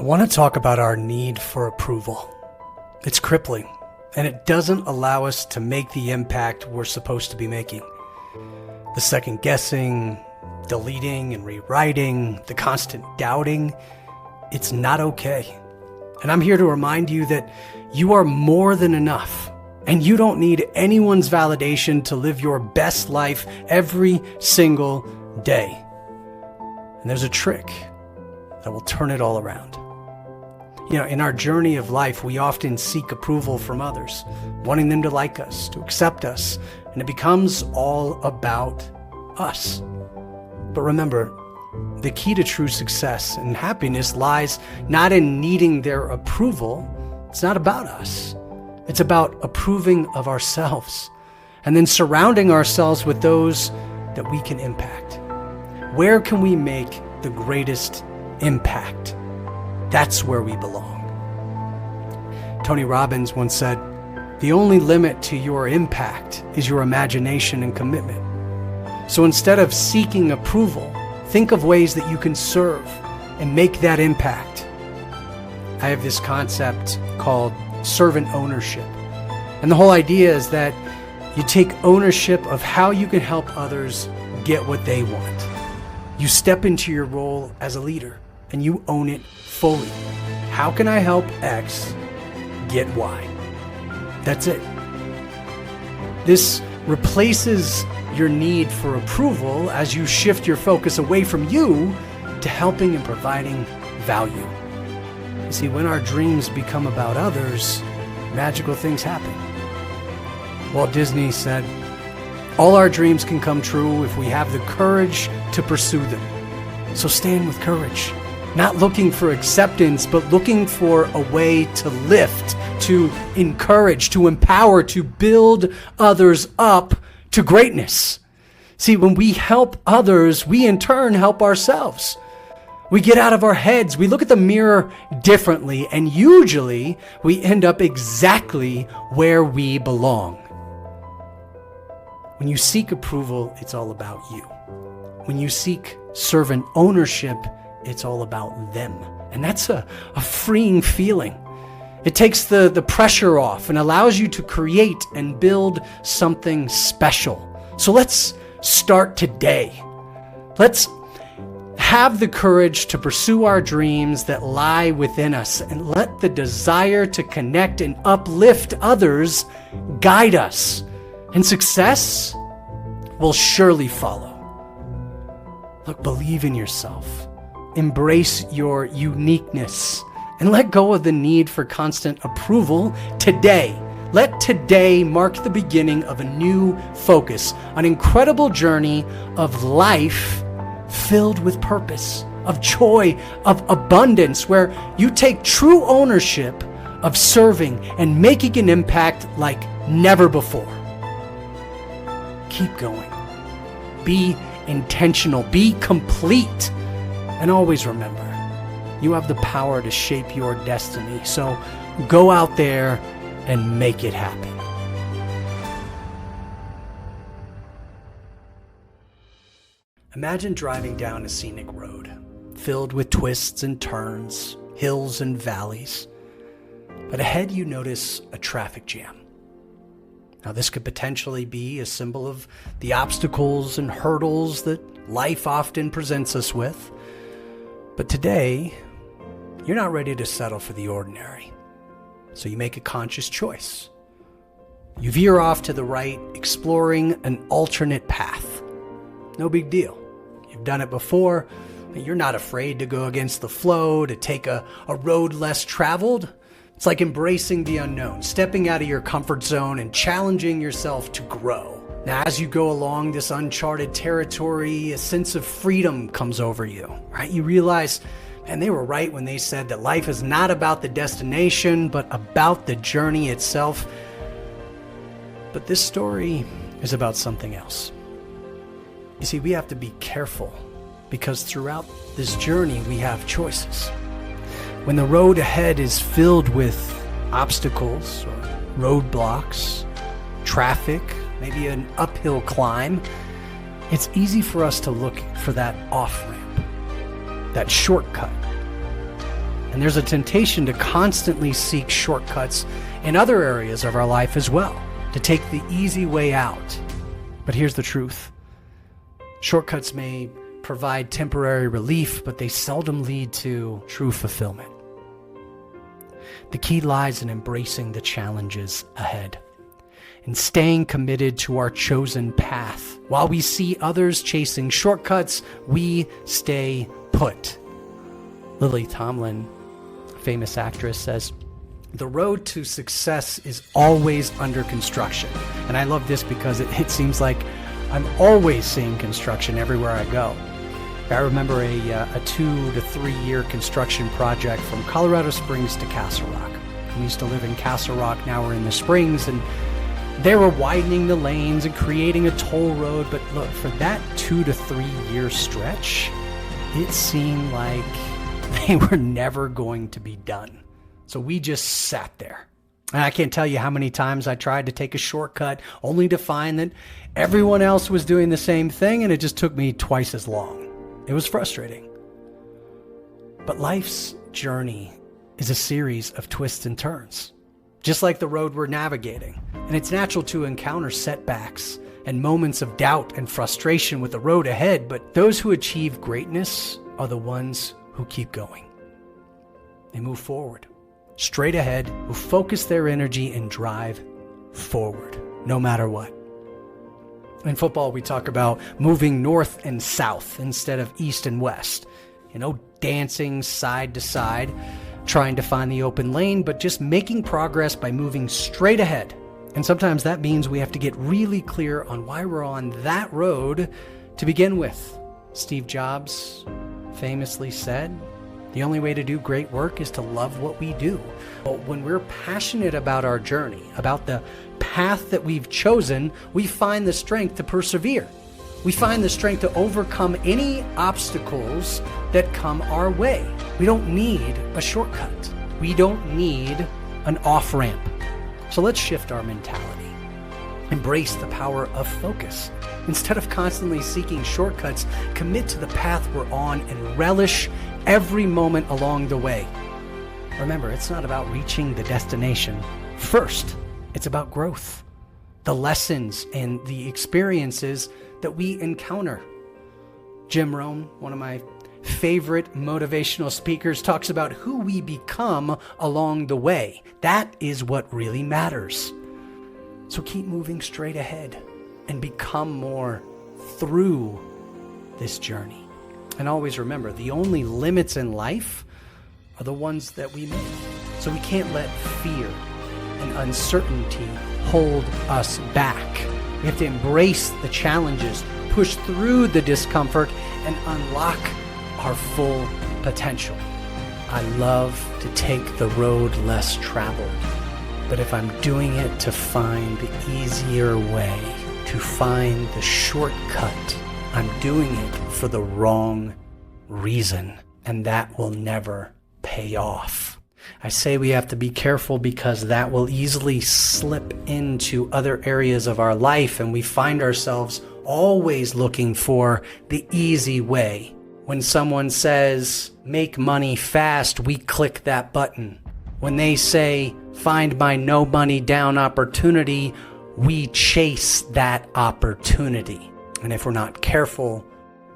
I want to talk about our need for approval. It's crippling, and it doesn't allow us to make the impact we're supposed to be making. The second guessing, deleting and rewriting, the constant doubting, it's not okay. And I'm here to remind you that you are more than enough, and you don't need anyone's validation to live your best life every single day. And there's a trick that will turn it all around. You know, in our journey of life, we often seek approval from others, wanting them to like us, to accept us, and it becomes all about us. But remember, the key to true success and happiness lies not in needing their approval. It's not about us. It's about approving of ourselves and then surrounding ourselves with those that we can impact. Where can we make the greatest impact? That's where we belong. Tony Robbins once said, "The only limit to your impact is your imagination and commitment." So instead of seeking approval, think of ways that you can serve and make that impact. I have this concept called servant ownership. And the whole idea is that you take ownership of how you can help others get what they want. You step into your role as a leader and you own it fully. How can I help X get Y? That's it. This replaces your need for approval as you shift your focus away from you to helping and providing value. You see, when our dreams become about others, magical things happen. Walt Disney said, "All our dreams can come true if we have the courage to pursue them." So stand with courage, not looking for acceptance, but looking for a way to lift, to encourage, to empower, to build others up to greatness. See, when we help others, we in turn help ourselves. We get out of our heads, we look at the mirror differently, and usually we end up exactly where we belong. When you seek approval, it's all about you. When you seek servant ownership, it's all about them. And that's a freeing feeling. It takes the pressure off and allows you to create and build something special. So let's start today. Let's have the courage to pursue our dreams that lie within us and let the desire to connect and uplift others guide us. And success will surely follow. Look, believe in yourself. Embrace your uniqueness and let go of the need for constant approval today. Let today mark the beginning of a new focus, an incredible journey of life filled with purpose, of joy, of abundance, where you take true ownership of serving and making an impact like never before. Keep going. Be intentional. Be complete. And always remember, you have the power to shape your destiny. So go out there and make it happen. Imagine driving down a scenic road filled with twists and turns, hills and valleys. But ahead you notice a traffic jam. Now this could potentially be a symbol of the obstacles and hurdles that life often presents us with. But today, you're not ready to settle for the ordinary. So you make a conscious choice. You veer off to the right, exploring an alternate path. No big deal. You've done it before. You're not afraid to go against the flow, to take a road less traveled. It's like embracing the unknown, stepping out of your comfort zone and challenging yourself to grow. Now, as you go along this uncharted territory, a sense of freedom comes over you, right? You realize, man, they were right when they said that life is not about the destination, but about the journey itself. But this story is about something else. You see, we have to be careful because throughout this journey, we have choices. When the road ahead is filled with obstacles or roadblocks, traffic, maybe an uphill climb, it's easy for us to look for that off-ramp, that shortcut. And there's a temptation to constantly seek shortcuts in other areas of our life as well, to take the easy way out. But here's the truth. Shortcuts may provide temporary relief, but they seldom lead to true fulfillment. The key lies in embracing the challenges ahead and staying committed to our chosen path. While we see others chasing shortcuts, we stay put. Lily Tomlin, famous actress, says, "The road to success is always under construction." And I love this because it seems like I'm always seeing construction everywhere I go. I remember a 2 to 3 year construction project from Colorado Springs to Castle Rock. We used to live in Castle Rock, now we're in the Springs, and they were widening the lanes and creating a toll road. But look, for that 2 to 3 year stretch, it seemed like they were never going to be done. So we just sat there. And I can't tell you how many times I tried to take a shortcut only to find that everyone else was doing the same thing, and it just took me twice as long. It was frustrating. But life's journey is a series of twists and turns, just like the road we're navigating. And it's natural to encounter setbacks and moments of doubt and frustration with the road ahead, but those who achieve greatness are the ones who keep going. They move forward, straight ahead, who focus their energy and drive forward, no matter what. In football, we talk about moving north and south instead of east and west. Dancing side to side, trying to find the open lane, but just making progress by moving straight ahead. And sometimes that means we have to get really clear on why we're on that road to begin with. Steve Jobs famously said, "The only way to do great work is to love what we do." But when we're passionate about our journey, about the path that we've chosen, we find the strength to persevere. We find the strength to overcome any obstacles that come our way. We don't need a shortcut. We don't need an off-ramp. So let's shift our mentality. Embrace the power of focus. Instead of constantly seeking shortcuts, commit to the path we're on and relish every moment along the way. Remember, it's not about reaching the destination first. It's about growth, the lessons and the experiences that we encounter. Jim Rohn, one of my favorite motivational speakers, talks about who we become along the way. That is what really matters. So keep moving straight ahead and become more through this journey. And always remember, the only limits in life are the ones that we make. So we can't let fear and uncertainty hold us back. We have to embrace the challenges, push through the discomfort, and unlock our full potential. I love to take the road less traveled, but if I'm doing it to find the easier way, to find the shortcut, I'm doing it for the wrong reason, and that will never pay off. I say we have to be careful because that will easily slip into other areas of our life, and we find ourselves always looking for the easy way. When someone says, make money fast, we click that button. When they say, find my no money down opportunity, we chase that opportunity. And if we're not careful,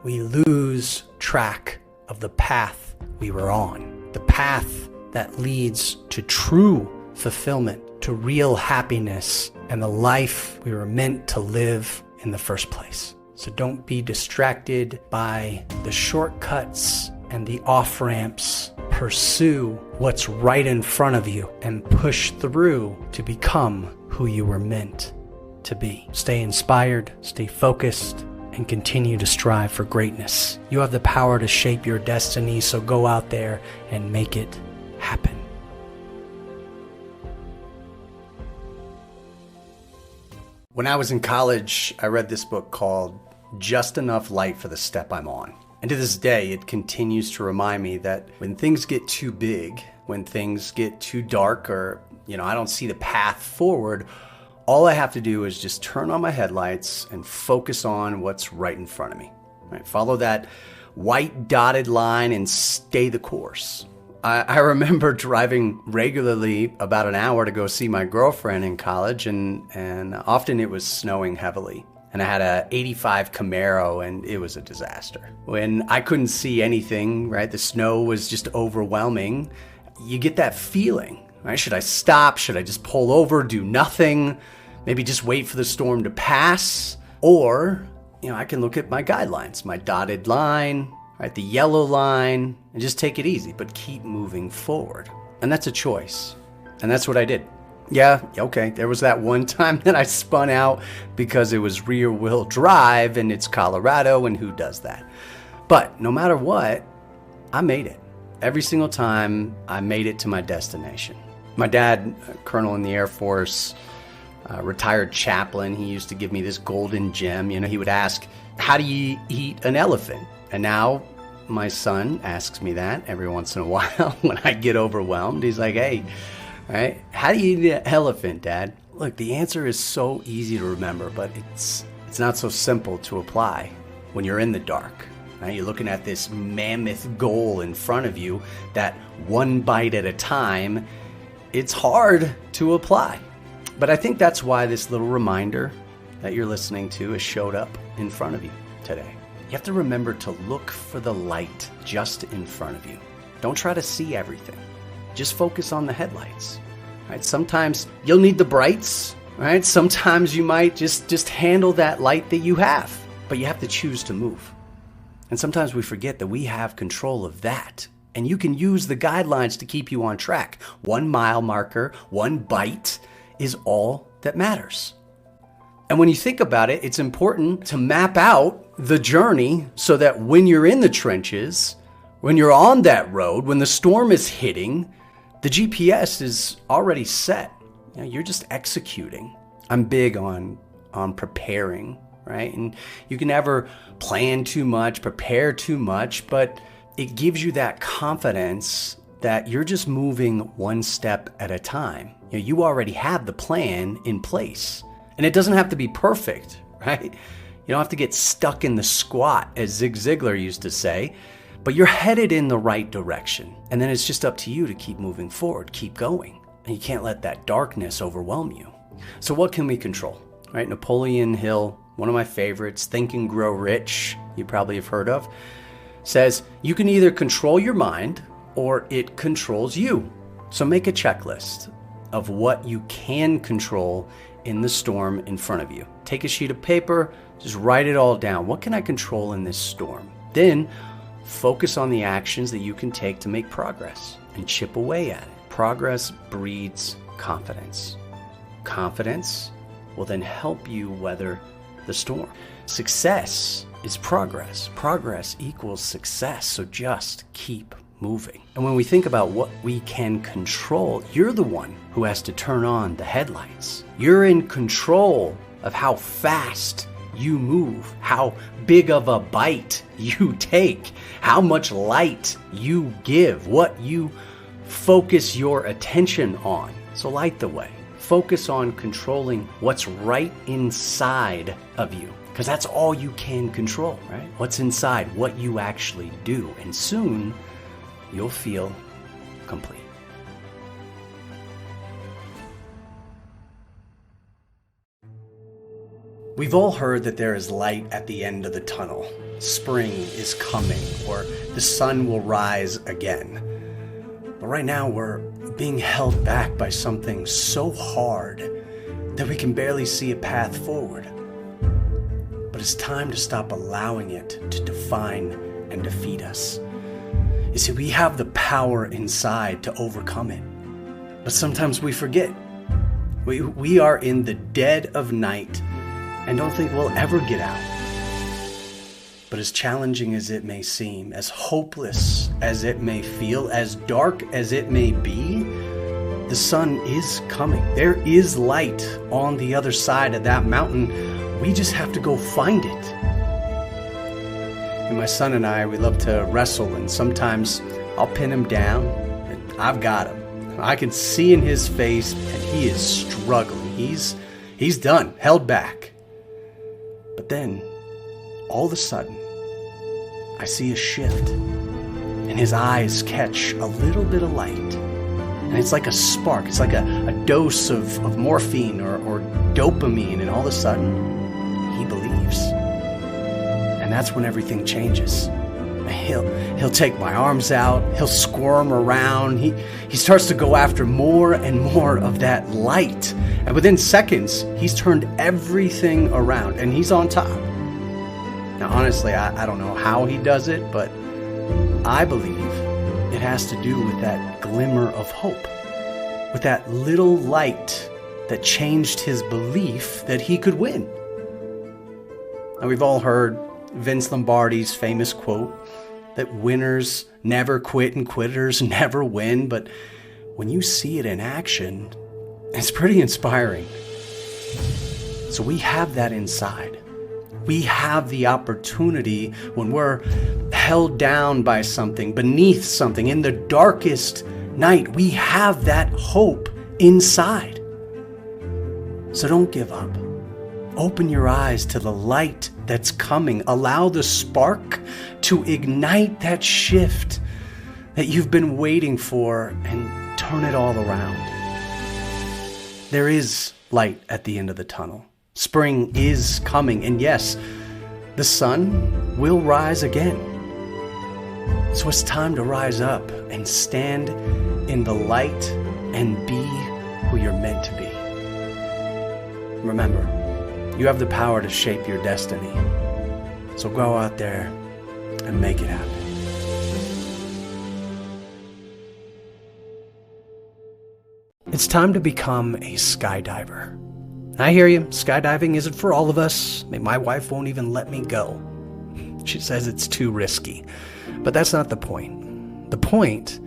we lose track of the path we were on, the path that leads to true fulfillment, to real happiness, and the life we were meant to live in the first place. So don't be distracted by the shortcuts and the off-ramps. Pursue what's right in front of you and push through to become who you were meant to be. Stay inspired, stay focused, and continue to strive for greatness. You have the power to shape your destiny, so go out there and make it happen. When I was in college, I read this book called Just Enough Light for the Step I'm On. And to this day, it continues to remind me that when things get too big, when things get too dark, or, I don't see the path forward, all I have to do is just turn on my headlights and focus on what's right in front of me. Right? Follow that white dotted line and stay the course. I remember driving regularly about an hour to go see my girlfriend in college, and often it was snowing heavily. And I had a 85 Camaro, and it was a disaster. When I couldn't see anything, right? The snow was just overwhelming. You get that feeling, right? Should I stop? Should I just pull over, do nothing? Maybe just wait for the storm to pass? Or, I can look at my guidelines, my dotted line, right? The yellow line, and just take it easy, but keep moving forward. And that's a choice. And that's what I did. Yeah, okay, there was that one time that I spun out because it was rear wheel drive and it's Colorado, and who does that? But no matter what, I made it. Every single time I made it to my destination. My dad, colonel in the Air Force, retired chaplain, he used to give me this golden gem. He would ask, how do you eat an elephant? And now my son asks me that every once in a while when I get overwhelmed. He's like, hey, right? How do you eat an elephant, Dad? Look, the answer is so easy to remember, but it's not so simple to apply when you're in the dark. Right? You're looking at this mammoth goal in front of you that one bite at a time, it's hard to apply. But I think that's why this little reminder that you're listening to has showed up in front of you today. You have to remember to look for the light just in front of you. Don't try to see everything. Just focus on the headlights, right? Sometimes you'll need the brights, right? Sometimes you might just handle that light that you have, but you have to choose to move. And sometimes we forget that we have control of that. And you can use the guidelines to keep you on track. 1 mile marker, 1 bite is all that matters. And when you think about it, it's important to map out the journey so that when you're in the trenches, when you're on that road, when the storm is hitting, the GPS is already set. You're just executing. I'm big on preparing, right? And you can never plan too much, prepare too much, but it gives you that confidence that you're just moving one step at a time. You already have the plan in place. And it doesn't have to be perfect, right? You don't have to get stuck in the squat, as Zig Ziglar used to say. But you're headed in the right direction. And then it's just up to you to keep moving forward, keep going. And you can't let that darkness overwhelm you. So what can we control, right? Napoleon Hill, one of my favorites, Think and Grow Rich, you probably have heard of, says you can either control your mind or it controls you. So make a checklist of what you can control in the storm in front of you. Take a sheet of paper, just write it all down. What can I control in this storm? Then focus on the actions that you can take to make progress and chip away at it. Progress breeds confidence. Confidence will then help you weather the storm. Success is progress. Progress equals success. So just keep moving. And when we think about what we can control, you're the one who has to turn on the headlights. You're in control of how fast you move, how big of a bite you take, how much light you give, what you focus your attention on. So light the way. Focus on controlling what's right inside of you, because that's all you can control, right? What's inside, what you actually do. And soon you'll feel complete. We've all heard that there is light at the end of the tunnel. Spring is coming, or the sun will rise again. But right now we're being held back by something so hard that we can barely see a path forward. But it's time to stop allowing it to define and defeat us. You see, we have the power inside to overcome it. But sometimes we forget. We are in the dead of night and don't think we'll ever get out. But as challenging as it may seem, as hopeless as it may feel, as dark as it may be, the sun is coming. There is light on the other side of that mountain. We just have to go find it. And my son and I, we love to wrestle, and sometimes I'll pin him down, and I've got him. I can see in his face, and he is struggling. He's done, held back. But then, all of a sudden, I see a shift. and his eyes catch a little bit of light. And it's like a spark. It's like a dose of morphine or dopamine, and all of a sudden, he believes. And that's when everything changes. He'll take my arms out. He'll squirm around. He starts to go after more and more of that light. And within seconds, he's turned everything around, and he's on top. Now, honestly, I don't know how he does it, but I believe it has to do with that glimmer of hope, with that little light that changed his belief that he could win. And we've all heard Vince Lombardi's famous quote that winners never quit and quitters never win. But when you see it in action, it's pretty inspiring. So we have that inside. We have the opportunity when we're held down by something, beneath something, in the darkest night. We have that hope inside. So don't give up. Open your eyes to the light that's coming. Allow the spark to ignite that shift that you've been waiting for, and turn it all around. There is light at the end of the tunnel. Spring is coming, and yes, the sun will rise again. So it's time to rise up and stand in the light and be who you're meant to be. Remember, you have the power to shape your destiny. So go out there and make it happen. It's time to become a skydiver. I hear you, skydiving isn't for all of us. I mean, my wife won't even let me go. She says it's too risky. But that's not the point. The point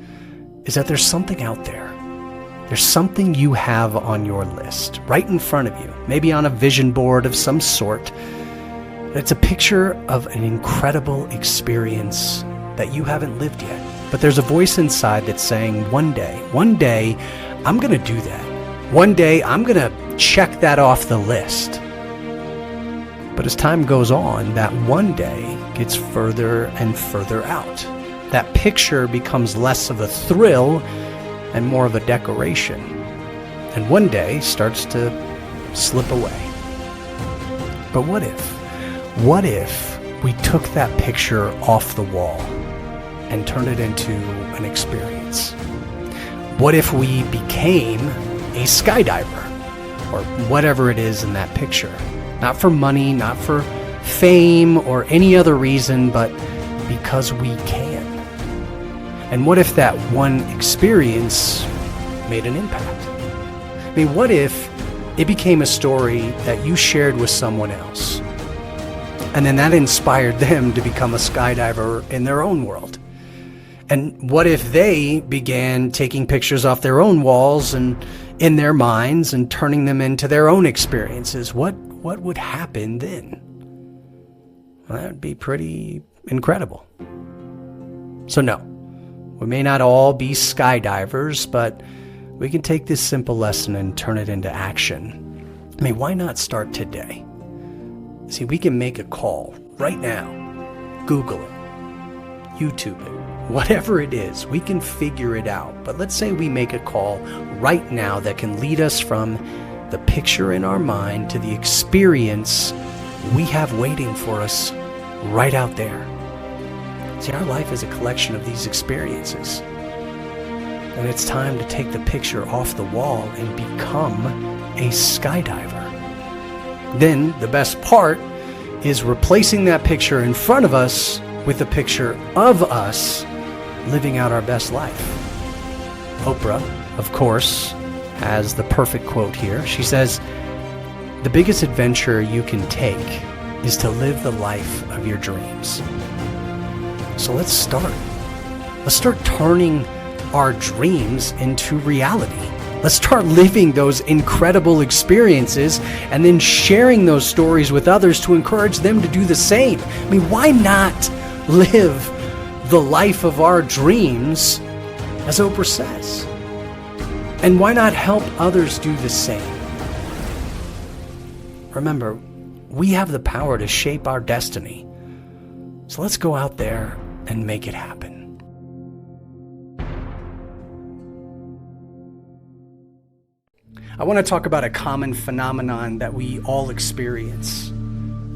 is that there's something out there. There's something you have on your list, right in front of you, maybe on a vision board of some sort. It's a picture of an incredible experience that you haven't lived yet. But there's a voice inside that's saying, one day, I'm going to do that. One day, I'm going to check that off the list. But as time goes on, that one day gets further and further out. That picture becomes less of a thrill and more of a decoration. And one day starts to slip away. But what if we took that picture off the wall and turned it into an experience? What if we became a skydiver, or whatever it is in that picture? Not for money, not for fame or any other reason, but because we can. And what if that one experience made an impact? I mean, what if it became a story that you shared with someone else, and then that inspired them to become a skydiver in their own world? And what if they began taking pictures off their own walls and in their minds and turning them into their own experiences? What would happen then? Well, that would be pretty incredible. So no, we may not all be skydivers, but we can take this simple lesson and turn it into action. I mean, why not start today? See, we can make a call right now, Google it, YouTube it, whatever it is, we can figure it out. But let's say we make a call right now that can lead us from the picture in our mind to the experience we have waiting for us right out there. See, our life is a collection of these experiences. And it's time to take the picture off the wall and become a skydiver. Then the best part is replacing that picture in front of us with a picture of us living out our best life. Oprah, of course, has the perfect quote here. She says, "The biggest adventure you can take is to live the life of your dreams." So let's start. Let's start turning our dreams into reality. Let's start living those incredible experiences and then sharing those stories with others to encourage them to do the same. I mean, why not live the life of our dreams, as Oprah says? And why not help others do the same? Remember, we have the power to shape our destiny. So let's go out there and make it happen. I want to talk about a common phenomenon that we all experience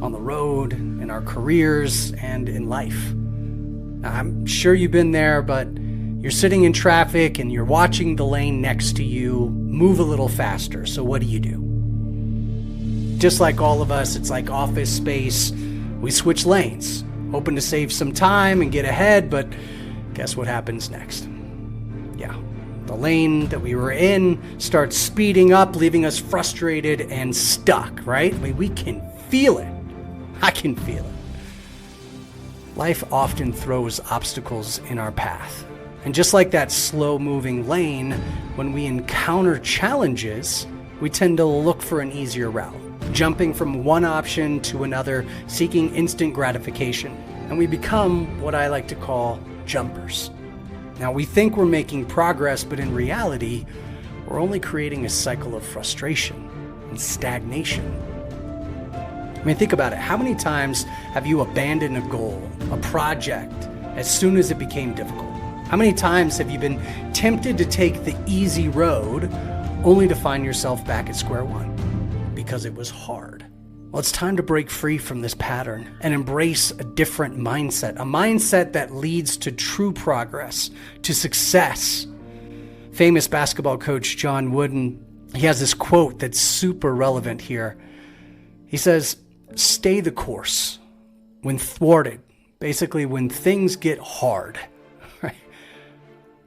on the road, in our careers, and in life. Now, I'm sure you've been there, but you're sitting in traffic and you're watching the lane next to you move a little faster. So what do? Just like all of us, it's like Office Space. We switch lanes, hoping to save some time and get ahead, but guess what happens next? Yeah, the lane that we were in starts speeding up, leaving us frustrated and stuck, right? I mean, we can feel it. I can feel it. Life often throws obstacles in our path. And just like that slow-moving lane, when we encounter challenges, we tend to look for an easier route, jumping from one option to another, seeking instant gratification. And we become what I like to call jumpers. Now, we think we're making progress, but in reality, we're only creating a cycle of frustration and stagnation. I mean, think about it. How many times have you abandoned a goal, a project, as soon as it became difficult? How many times have you been tempted to take the easy road only to find yourself back at square one because it was hard? Well, it's time to break free from this pattern and embrace a different mindset, a mindset that leads to true progress, to success. Famous basketball coach John Wooden, he has this quote that's super relevant here. He says, "Stay the course when thwarted." Basically, when things get hard, right?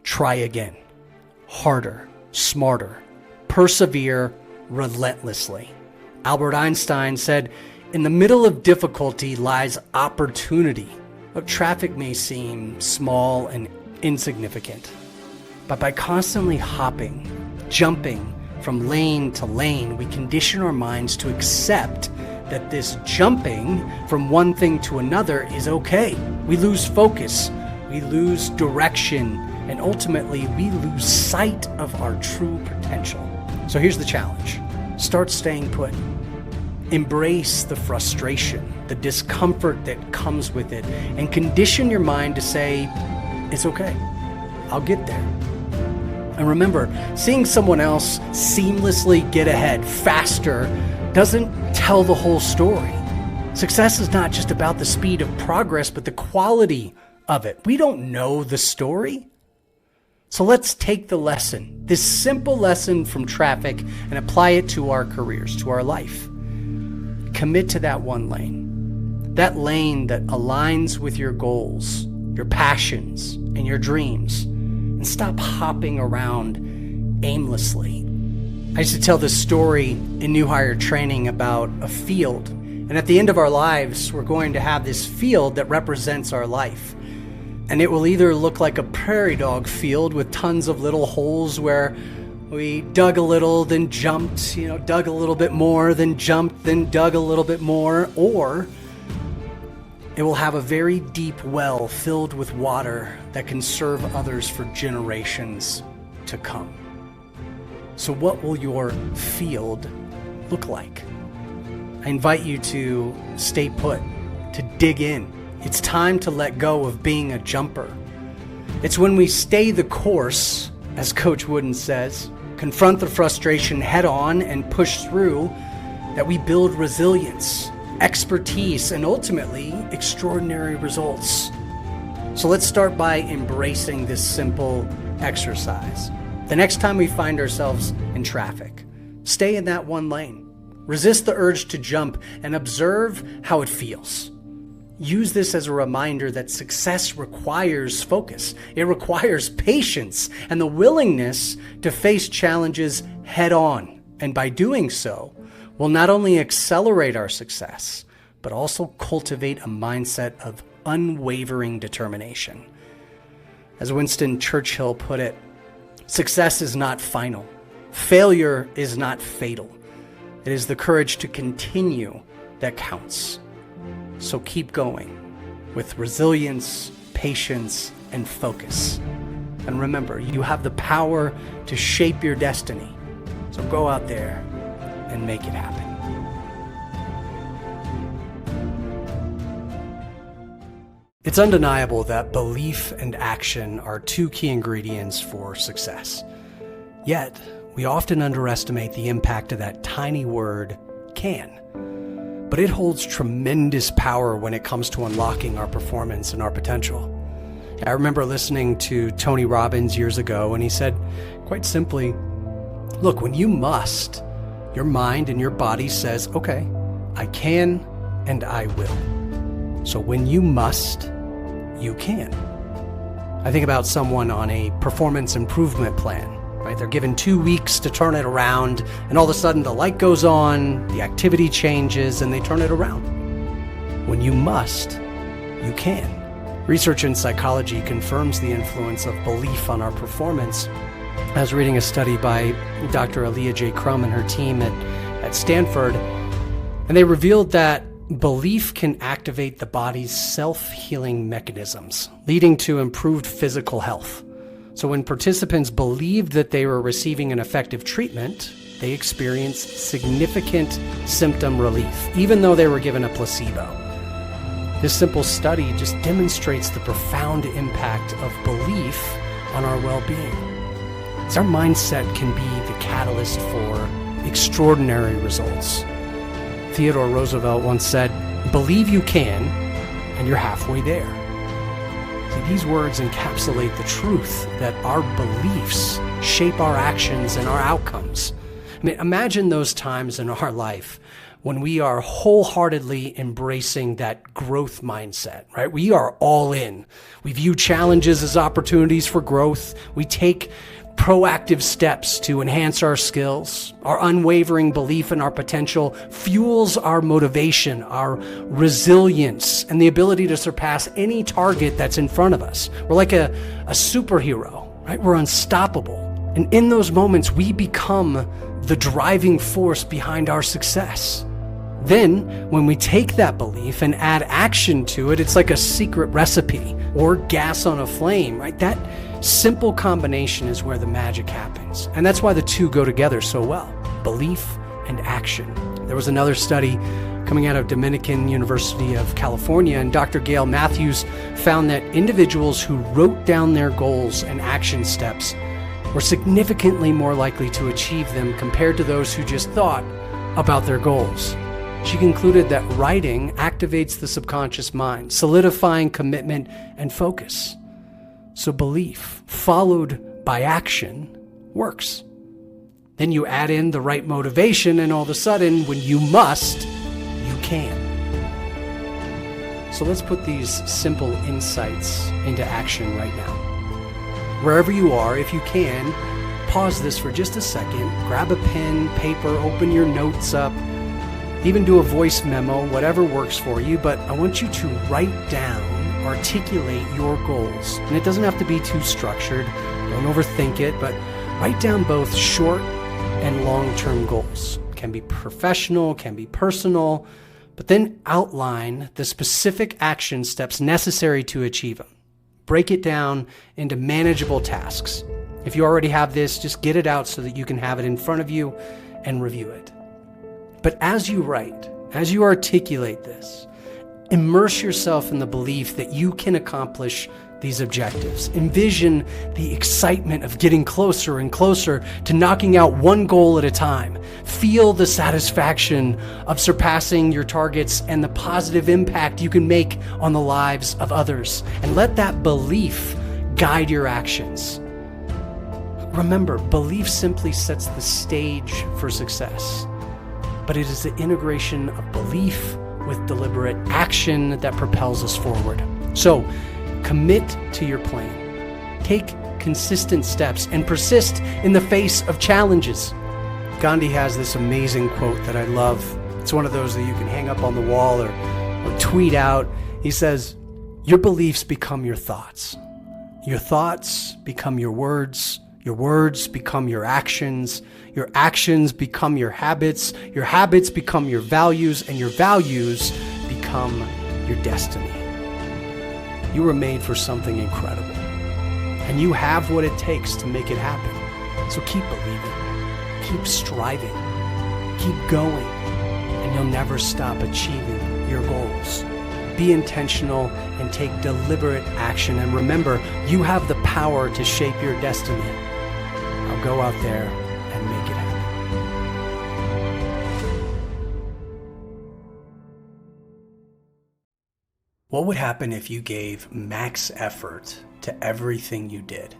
Try again, harder, smarter, persevere relentlessly. Albert Einstein said, "In the middle of difficulty lies opportunity." Look, traffic may seem small and insignificant, but by constantly hopping, jumping from lane to lane, we condition our minds to accept that this jumping from one thing to another is okay. We lose focus, we lose direction, and ultimately we lose sight of our true potential. So here's the challenge. Start staying put. Embrace the frustration, the discomfort that comes with it, and condition your mind to say, it's okay, I'll get there. And remember, seeing someone else seamlessly get ahead faster doesn't tell the whole story. Success is not just about the speed of progress, but the quality of it. We don't know the story. So let's take the lesson, this simple lesson from traffic, and apply it to our careers, to our life. Commit to that one lane, that lane that aligns with your goals, your passions, and your dreams, and stop hopping around aimlessly. I used to tell this story in new hire training about a field. And at the end of our lives, we're going to have this field that represents our life. And it will either look like a prairie dog field with tons of little holes where we dug a little, then jumped, dug a little bit more, then jumped, then dug a little bit more, or it will have a very deep well filled with water that can serve others for generations to come. So what will your field look like? I invite you to stay put, to dig in. It's time to let go of being a jumper. It's when we stay the course, as Coach Wooden says, confront the frustration head on and push through, that we build resilience, expertise, and ultimately extraordinary results. So let's start by embracing this simple exercise. The next time we find ourselves in traffic, stay in that one lane. Resist the urge to jump and observe how it feels. Use this as a reminder that success requires focus. It requires patience and the willingness to face challenges head on. And by doing so, we'll not only accelerate our success, but also cultivate a mindset of unwavering determination. As Winston Churchill put it, success is not final. Failure is not fatal. It is the courage to continue that counts. So keep going with resilience, patience, and focus. And remember, you have the power to shape your destiny. So go out there and make it happen. It's undeniable that belief and action are two key ingredients for success. Yet, We often underestimate the impact of that tiny word, can. But it holds tremendous power when it comes to unlocking our performance and our potential. I remember listening to Tony Robbins years ago, and he said, quite simply, look, when you must, your mind and your body says, okay, I can and I will. So when you must, you can. I think about someone on a performance improvement plan, right? They're given 2 weeks to turn it around, and all of a sudden the light goes on, the activity changes, and they turn it around. When you must, you can. Research in psychology confirms the influence of belief on our performance. I was reading a study by Dr. Aaliyah J. Crum and her team at Stanford, and they revealed that belief can activate the body's self-healing mechanisms, leading to improved physical health. So when participants believed that they were receiving an effective treatment, they experienced significant symptom relief, even though they were given a placebo. This simple study just demonstrates the profound impact of belief on our well-being. Our mindset can be the catalyst for extraordinary results. Theodore Roosevelt once said, "Believe you can, and you're halfway there." See, these words encapsulate the truth that our beliefs shape our actions and our outcomes. I mean, imagine those times in our life when we are wholeheartedly embracing that growth mindset, right? We are all in. We view challenges as opportunities for growth. We take proactive steps to enhance our skills. Our unwavering belief in our potential fuels our motivation, our resilience, and the ability to surpass any target that's in front of us. We're like a superhero, right? We're unstoppable. And in those moments, we become the driving force behind our success. Then, when we take that belief and add action to it, it's like a secret recipe or gas on a flame, right? That simple combination is where the magic happens. And that's why the two go together so well, belief and action. There was another study coming out of Dominican University of California, and Dr. Gail Matthews found that individuals who wrote down their goals and action steps were significantly more likely to achieve them compared to those who just thought about their goals. She concluded that writing activates the subconscious mind, solidifying commitment and focus. So belief, followed by action, works. Then you add in the right motivation, and all of a sudden, when you must, you can. So let's put these simple insights into action right now. Wherever you are, if you can, pause this for just a second, grab a pen, paper, open your notes up, even do a voice memo, whatever works for you, but I want you to write down, articulate your goals. And it doesn't have to be too structured, don't overthink it, but write down both short and long-term goals. Can be professional, can be personal, but then outline the specific action steps necessary to achieve them. Break it down into manageable tasks. If you already have this, just get it out so that you can have it in front of you and review it. But as you write, as you articulate this, immerse yourself in the belief that you can accomplish these objectives. Envision the excitement of getting closer and closer to knocking out one goal at a time. Feel the satisfaction of surpassing your targets and the positive impact you can make on the lives of others. And let that belief guide your actions. Remember, belief simply sets the stage for success, but it is the integration of belief with deliberate action that propels us forward. So, commit to your plan. Take consistent steps and persist in the face of challenges. Gandhi has this amazing quote that I love. It's one of those that you can hang up on the wall or tweet out. He says, "Your beliefs become your thoughts. Your thoughts become your words become your actions become your habits become your values, and your values become your destiny." You were made for something incredible, and you have what it takes to make it happen. So keep believing, keep striving, keep going, and you'll never stop achieving your goals. Be intentional and take deliberate action, and remember, you have the power to shape your destiny. Now go out there and make it happen. What would happen if you gave max effort to everything you did?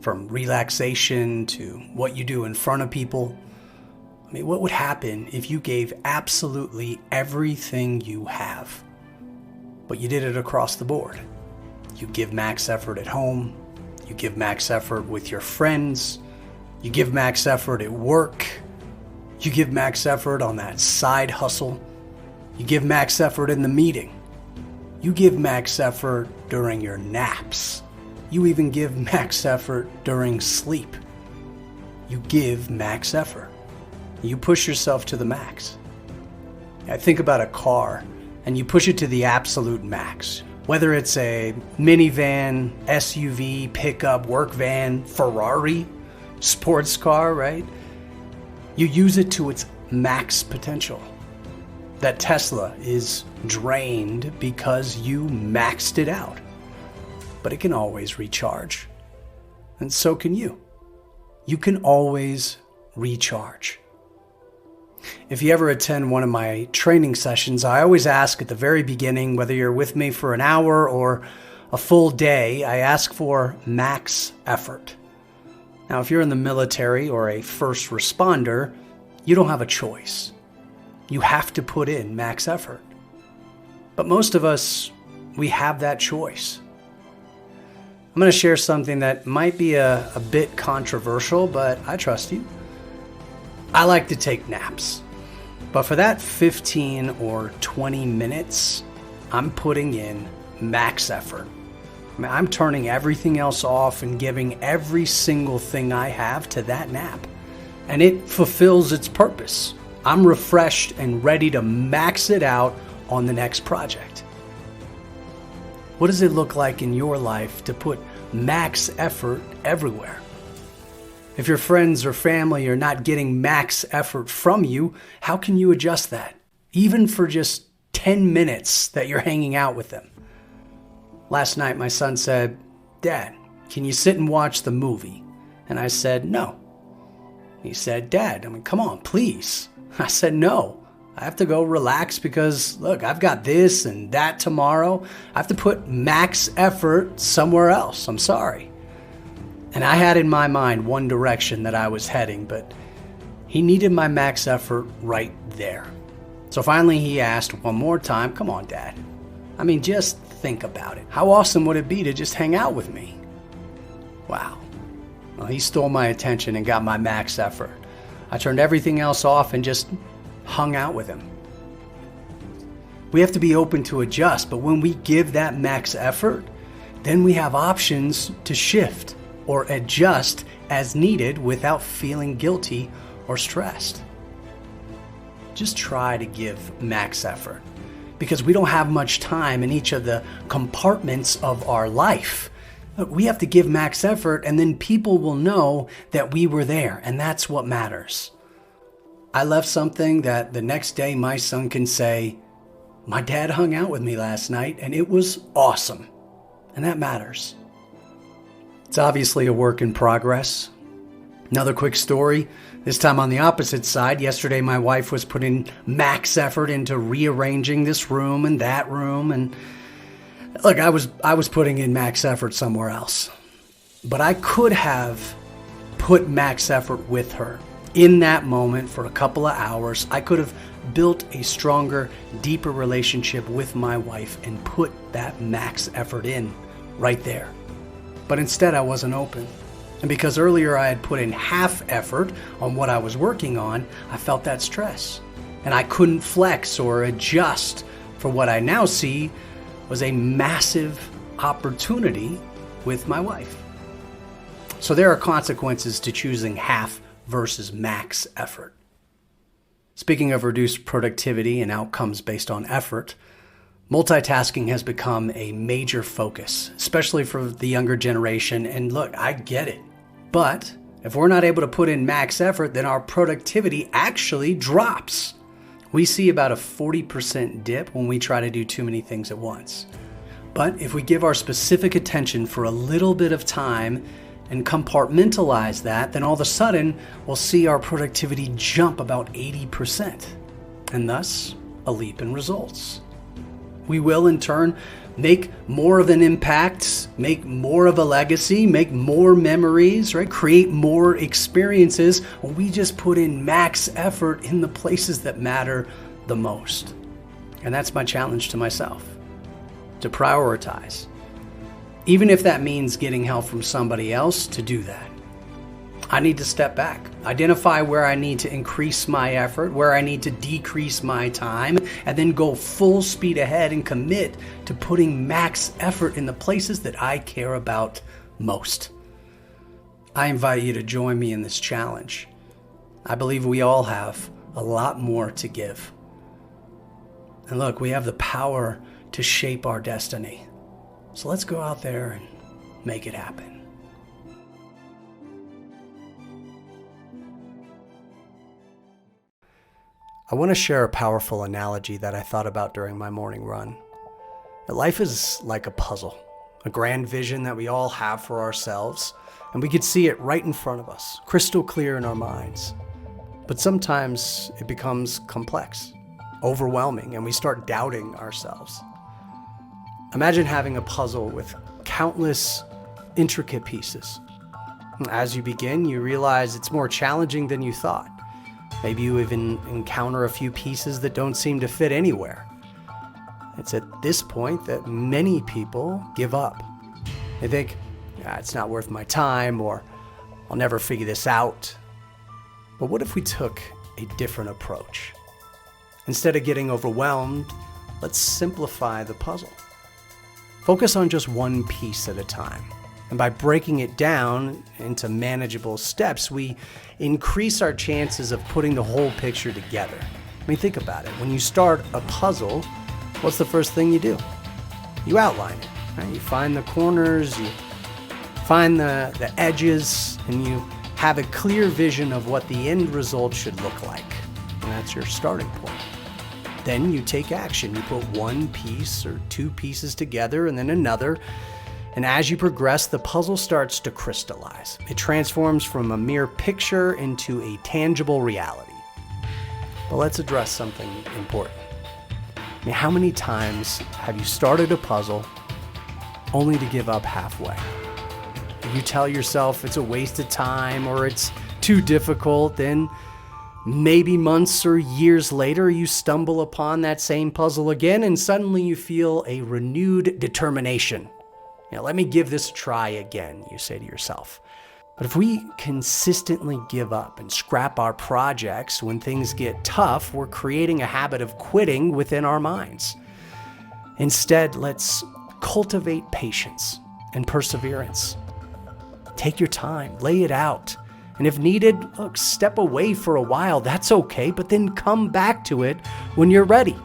From relaxation to what you do in front of people. I mean, what would happen if you gave absolutely everything you have, but you did it across the board? You give max effort at home, you give max effort with your friends, you give max effort at work, you give max effort on that side hustle, you give max effort in the meeting, you give max effort during your naps. You even give max effort during sleep. You give max effort. You push yourself to the max. I think about a car and you push it to the absolute max. Whether it's a minivan, SUV, pickup, work van, Ferrari, sports car, right? You use it to its max potential. That Tesla is drained because you maxed it out. But it can always recharge. And so can you. You can always recharge. If you ever attend one of my training sessions, I always ask at the very beginning, whether you're with me for an hour or a full day, I ask for max effort. Now, if you're in the military or a first responder, you don't have a choice. You have to put in max effort. But most of us, we have that choice. I'm going to share something that might be a bit controversial, but I trust you. I like to take naps. But for that 15 or 20 minutes, I'm putting in max effort. I mean, I'm turning everything else off and giving every single thing I have to that nap. And it fulfills its purpose. I'm refreshed and ready to max it out on the next project. What does it look like in your life to put max effort everywhere? If your friends or family are not getting max effort from you, how can you adjust that? Even for just 10 minutes that you're hanging out with them. Last night, my son said, "Dad, can you sit and watch the movie?" And I said, "No." He said, "Dad, come on, please." I said, "No. I have to go relax because, look, I've got this and that tomorrow. I have to put max effort somewhere else. I'm sorry." And I had in my mind one direction that I was heading, but he needed my max effort right there. So finally he asked one more time, "Come on, Dad. Just think about it. How awesome would it be to just hang out with me?" Wow. Well, he stole my attention and got my max effort. I turned everything else off and just hung out with him. We have to be open to adjust, but when we give that max effort, then we have options to shift or adjust as needed without feeling guilty or stressed. Just try to give max effort because we don't have much time in each of the compartments of our life. We have to give max effort and then people will know that we were there, and that's what matters. I left something that the next day my son can say, "My dad hung out with me last night and it was awesome." And that matters. It's obviously a work in progress. Another quick story, this time on the opposite side. Yesterday my wife was putting max effort into rearranging this room and that room. And look, I was putting in max effort somewhere else. But I could have put max effort with her. In that moment, for a couple of hours, I could have built a stronger, deeper relationship with my wife and put that max effort in right there. But instead, I wasn't open. And because earlier I had put in half effort on what I was working on, I felt that stress. And I couldn't flex or adjust for what I now see was a massive opportunity with my wife. So there are consequences to choosing half versus max effort. Speaking of reduced productivity and outcomes based on effort, multitasking has become a major focus, especially for the younger generation. And look, I get it. But if we're not able to put in max effort, then our productivity actually drops. We see about a 40% dip when we try to do too many things at once. But if we give our specific attention for a little bit of time and compartmentalize that, then all of a sudden we'll see our productivity jump about 80%, and thus a leap in results. We will in turn make more of an impact, make more of a legacy, make more memories, right? Create more experiences when we just put in max effort in the places that matter the most. And that's my challenge to myself, to prioritize. Even if that means getting help from somebody else to do that. I need to step back, identify where I need to increase my effort, where I need to decrease my time, and then go full speed ahead and commit to putting max effort in the places that I care about most. I invite you to join me in this challenge. I believe we all have a lot more to give. And look, we have the power to shape our destiny. So let's go out there and make it happen. I want to share a powerful analogy that I thought about during my morning run. Life is like a puzzle, a grand vision that we all have for ourselves, and we could see it right in front of us, crystal clear in our minds. But sometimes it becomes complex, overwhelming, and we start doubting ourselves. Imagine having a puzzle with countless intricate pieces. As you begin, you realize it's more challenging than you thought. Maybe you even encounter a few pieces that don't seem to fit anywhere. It's at this point that many people give up. They think, it's not worth my time, or I'll never figure this out. But what if we took a different approach? Instead of getting overwhelmed, let's simplify the puzzle. Focus on just one piece at a time. And by breaking it down into manageable steps, we increase our chances of putting the whole picture together. I mean, think about it. When you start a puzzle, what's the first thing you do? You outline it, right? You find the corners, you find the edges, and you have a clear vision of what the end result should look like. And that's your starting point. Then you take action. You put one piece or two pieces together and then another. And as you progress, the puzzle starts to crystallize. It transforms from a mere picture into a tangible reality. But let's address something important. I mean, how many times have you started a puzzle only to give up halfway? You tell yourself it's a waste of time or it's too difficult, then maybe months or years later, you stumble upon that same puzzle again and suddenly you feel a renewed determination. Let me give this a try again, you say to yourself. But if we consistently give up and scrap our projects when things get tough, we're creating a habit of quitting within our minds. Instead, let's cultivate patience and perseverance. Take your time, lay it out. And if needed, look, step away for a while. That's okay, but then come back to it when you're ready.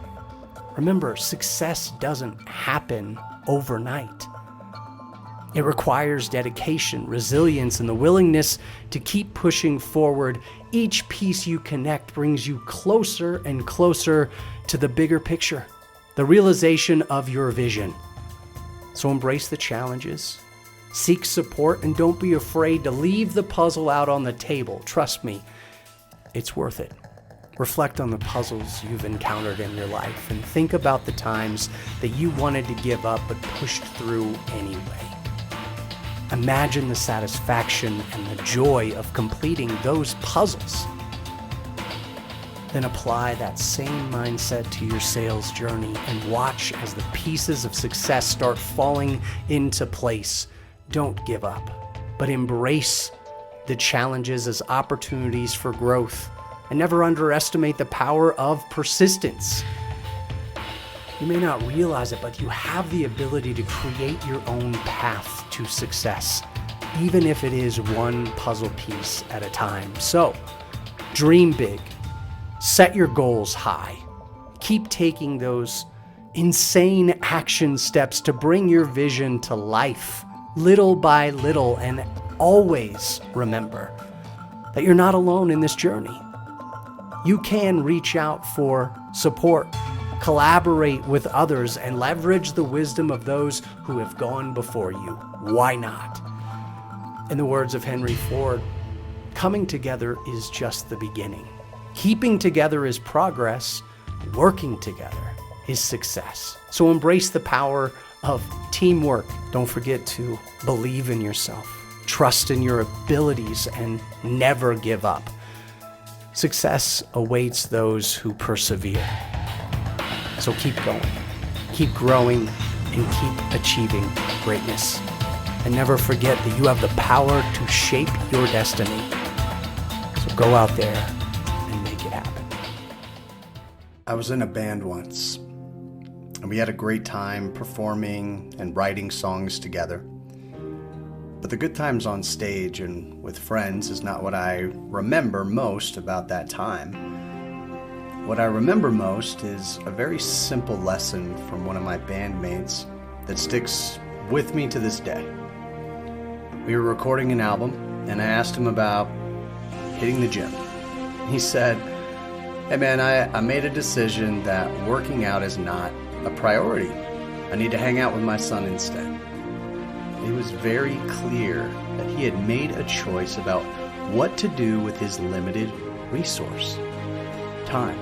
Remember, success doesn't happen overnight. It requires dedication, resilience, and the willingness to keep pushing forward. Each piece you connect brings you closer and closer to the bigger picture, the realization of your vision. So embrace the challenges, seek support, and don't be afraid to leave the puzzle out on the table. Trust me, it's worth it. Reflect on the puzzles you've encountered in your life and think about the times that you wanted to give up but pushed through anyway. Imagine the satisfaction and the joy of completing those puzzles. Then apply that same mindset to your sales journey and watch as the pieces of success start falling into place. Don't give up, but embrace the challenges as opportunities for growth and never underestimate the power of persistence. You may not realize it, but you have the ability to create your own path to success, even if it is one puzzle piece at a time. So, dream big, set your goals high, keep taking those insane action steps to bring your vision to life, little by little, and always remember that you're not alone in this journey. You can reach out for support, collaborate with others, and leverage the wisdom of those who have gone before you. Why not? In the words of Henry Ford, coming together is just the beginning. Keeping together is progress. Working together is success. So embrace the power of teamwork. Don't forget to believe in yourself, trust in your abilities, and never give up. Success awaits those who persevere. So keep going, keep growing, and keep achieving greatness. And never forget that you have the power to shape your destiny. So go out there and make it happen. I was in a band once, and we had a great time performing and writing songs together. But the good times on stage and with friends is not what I remember most about that time. What I remember most is a very simple lesson from one of my bandmates that sticks with me to this day. We were recording an album, and I asked him about hitting the gym. He said, "Hey man, I made a decision that working out is not a priority. I need to hang out with my son instead." It was very clear that he had made a choice about what to do with his limited resource, time.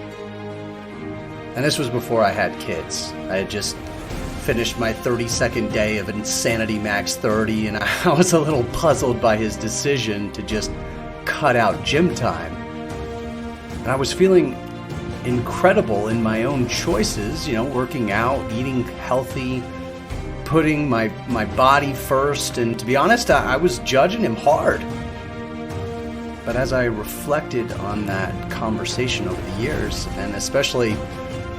And this was before I had kids. I had just finished my 32nd day of Insanity Max 30, and I was a little puzzled by his decision to just cut out gym time. And I was feeling incredible in my own choices, working out, eating healthy, putting my body first, and to be honest, I was judging him hard. But as I reflected on that conversation over the years, and especially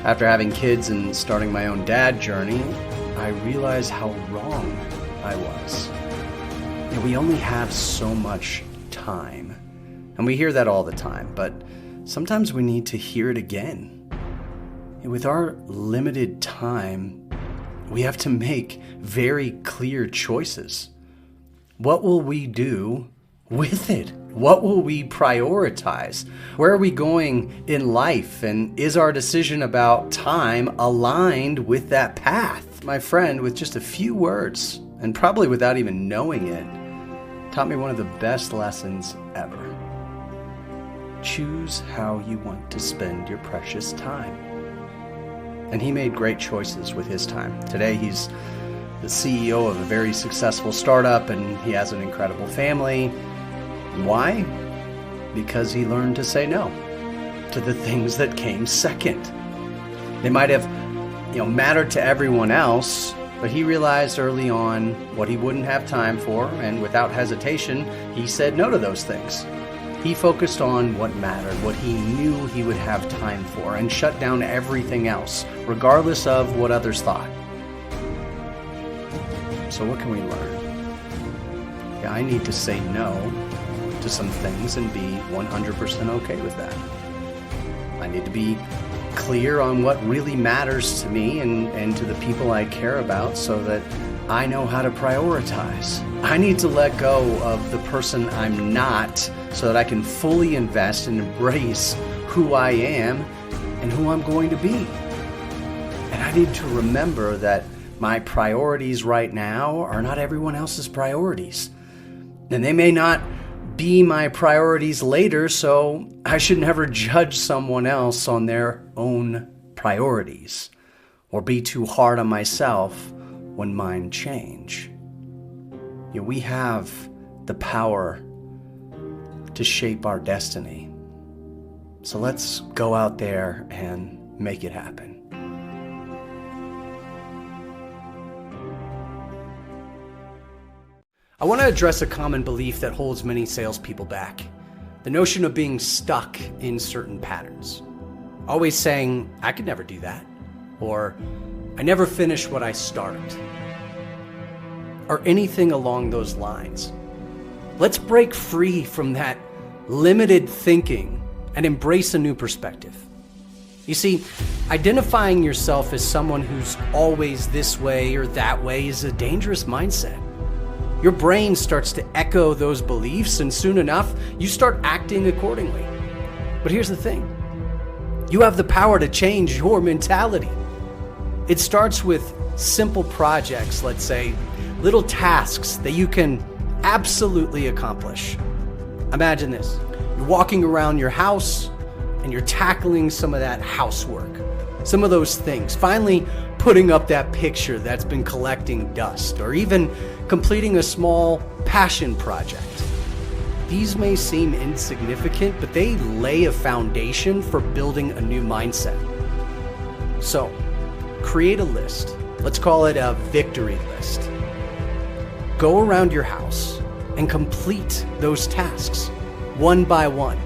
after having kids and starting my own dad journey, I realized how wrong I was. We only have so much time, and we hear that all the time, but sometimes we need to hear it again. With our limited time, we have to make very clear choices. What will we do with it? What will we prioritize? Where are we going in life? And is our decision about time aligned with that path? My friend, with just a few words, and probably without even knowing it, taught me one of the best lessons ever. Choose how you want to spend your precious time. And he made great choices with his time. Today he's the CEO of a very successful startup, and he has an incredible family. Why? Because he learned to say no to the things that came second. They might have, mattered to everyone else, but he realized early on what he wouldn't have time for, and without hesitation, he said no to those things. He focused on what mattered, what he knew he would have time for, and shut down everything else, regardless of what others thought. So what can we learn? I need to say no to some things and be 100% okay with that. I need to be clear on what really matters to me and to the people I care about so that I know how to prioritize. I need to let go of the person I'm not so that I can fully invest and embrace who I am and who I'm going to be. And I need to remember that my priorities right now are not everyone else's priorities. And they may not be my priorities later, so I should never judge someone else on their own priorities or be too hard on myself when mine change. We have the power to shape our destiny. So let's go out there and make it happen. I want to address a common belief that holds many salespeople back. The notion of being stuck in certain patterns. Always saying, I could never do that. Or, I never finish what I start. Or anything along those lines. Let's break free from that limited thinking and embrace a new perspective. You see, identifying yourself as someone who's always this way or that way is a dangerous mindset. Your brain starts to echo those beliefs, and soon enough, you start acting accordingly. But here's the thing. You have the power to change your mentality. It starts with simple projects, let's say, little tasks that you can absolutely accomplish. Imagine this. You're walking around your house and you're tackling some of that housework, some of those things, finally putting up that picture that's been collecting dust, or even completing a small passion project. These may seem insignificant, but they lay a foundation for building a new mindset. So, create a list. Let's call it a victory list. Go around your house and complete those tasks one by one.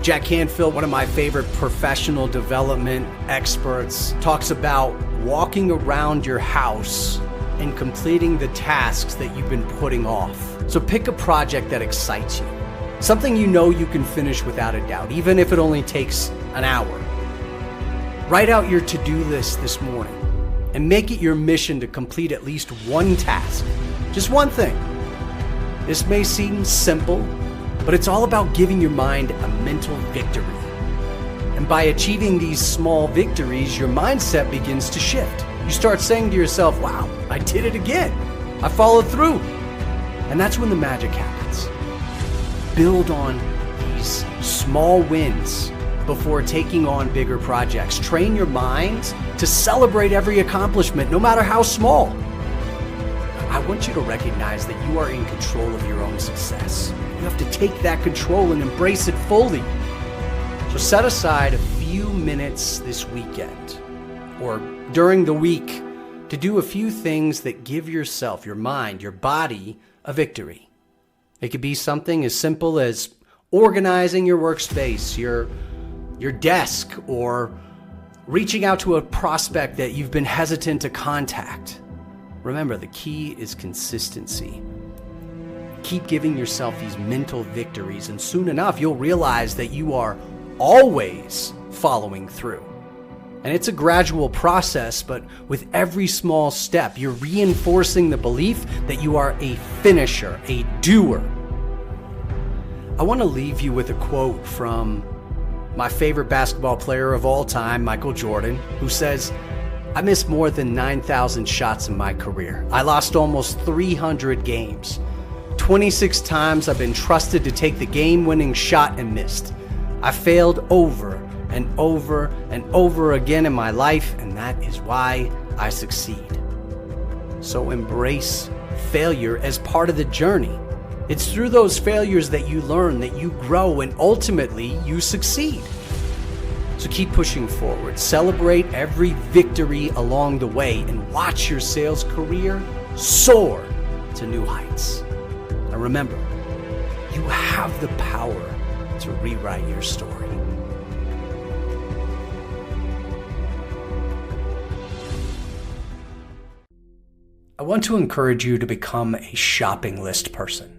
Jack Canfield, one of my favorite professional development experts, talks about walking around your house and completing the tasks that you've been putting off. So pick a project that excites you, something you know you can finish without a doubt, even if it only takes an hour. Write out your to-do list this morning and make it your mission to complete at least one task, just one thing. This may seem simple, but it's all about giving your mind a mental victory. And by achieving these small victories, your mindset begins to shift. You start saying to yourself, wow, I did it again. I followed through. And that's when the magic happens. Build on these small wins before taking on bigger projects. Train your mind to celebrate every accomplishment, no matter how small. I want you to recognize that you are in control of your own success. You have to take that control and embrace it fully. So set aside a few minutes this weekend or during the week to do a few things that give yourself, your mind, your body a victory. It could be something as simple as organizing your workspace, your desk, or reaching out to a prospect that you've been hesitant to contact. Remember, the key is consistency. Keep giving yourself these mental victories, and soon enough, you'll realize that you are always following through. And it's a gradual process, but with every small step, you're reinforcing the belief that you are a finisher, a doer. I want to leave you with a quote from my favorite basketball player of all time, Michael Jordan, who says, "I missed more than 9,000 shots in my career. I lost almost 300 games. 26 times I've been trusted to take the game-winning shot and missed. I failed over and over and over again in my life, and that is why I succeed." So embrace failure as part of the journey. It's through those failures that you learn, that you grow, and ultimately you succeed. So keep pushing forward. Celebrate every victory along the way and watch your sales career soar to new heights. And remember, you have the power to rewrite your story. I want to encourage you to become a shopping list person.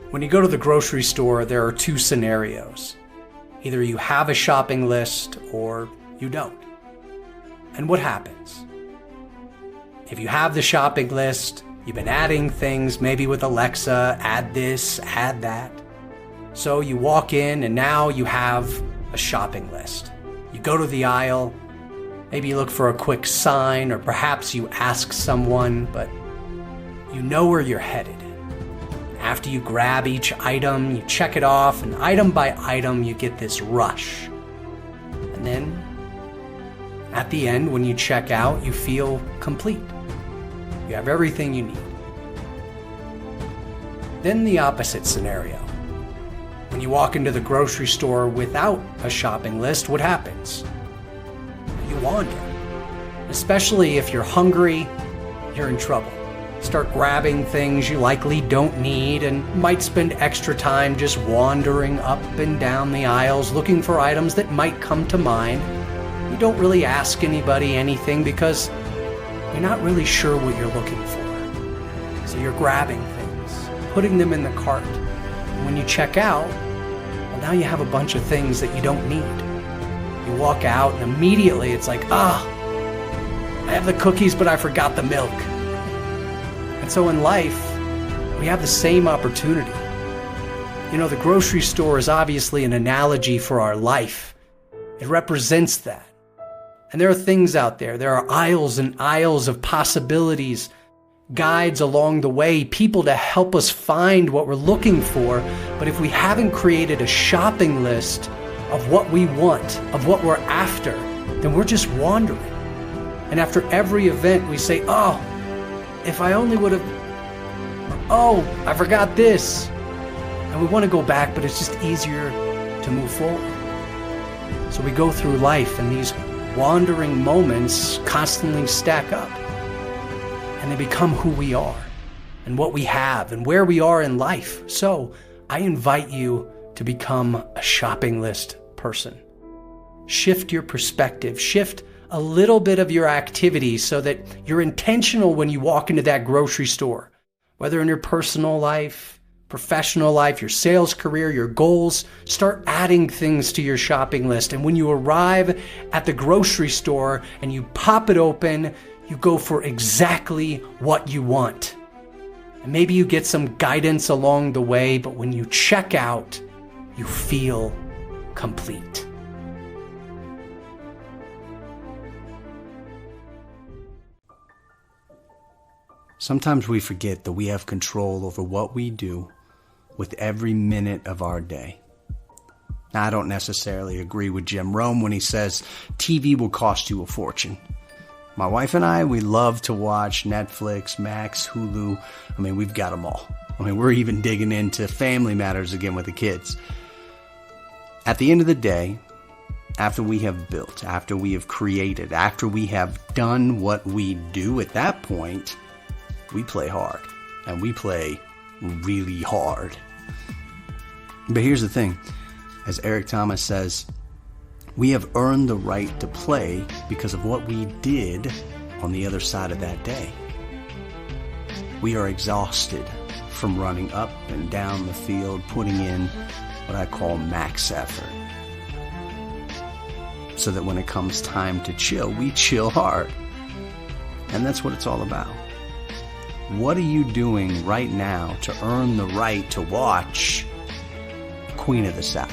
When you go to the grocery store, there are two scenarios. Either you have a shopping list or you don't. And what happens? If you have the shopping list, you've been adding things, maybe with Alexa, add this, add that. So you walk in and now you have a shopping list. You go to the aisle, maybe you look for a quick sign, or perhaps you ask someone, but you know where you're headed. After you grab each item, you check it off, and item by item, you get this rush. And then, at the end, when you check out, you feel complete. You have everything you need. Then the opposite scenario. When you walk into the grocery store without a shopping list, what happens? You wander. Especially if you're hungry, you're in trouble. Start grabbing things you likely don't need and might spend extra time just wandering up and down the aisles looking for items that might come to mind. You don't really ask anybody anything because you're not really sure what you're looking for. So you're grabbing things, putting them in the cart. And when you check out, well, now you have a bunch of things that you don't need. You walk out and immediately it's like, I have the cookies, but I forgot the milk. And so in life, we have the same opportunity. You know, the grocery store is obviously an analogy for our life. It represents that. And there are things out there. There are aisles and aisles of possibilities. guides along the way, people to help us find what we're looking for. But if we haven't created a shopping list of what we want, of what we're after, then we're just wandering. And after every event, we say, oh, if I only would have, oh, I forgot this. And we want to go back, but it's just easier to move forward. So we go through life, and these wandering moments constantly stack up. And they become who we are and what we have and where we are in life. So I invite you to become a shopping list person. Shift your perspective. Shift a little bit of your activity so that you're intentional when you walk into that grocery store, whether in your personal life, professional life, your sales career, your goals. Start adding things to your shopping list. And when you arrive at the grocery store and you pop it open, you go for exactly what you want. And maybe you get some guidance along the way, but when you check out, you feel complete. Sometimes we forget that we have control over what we do with every minute of our day. Now, I don't necessarily agree with Jim Rome when he says TV will cost you a fortune. My wife and I, we love to watch Netflix, Max, Hulu. I mean, we've got them all. I mean, we're even digging into Family Matters again with the kids. At the end of the day, after we have built, after we have created, after we have done what we do, at that point, we play hard. And we play really hard. But here's the thing. As Eric Thomas says, we have earned the right to play because of what we did on the other side of that day. We are exhausted from running up and down the field, putting in what I call max effort. So that when it comes time to chill, we chill hard. And that's what it's all about. What are you doing right now to earn the right to watch Queen of the South?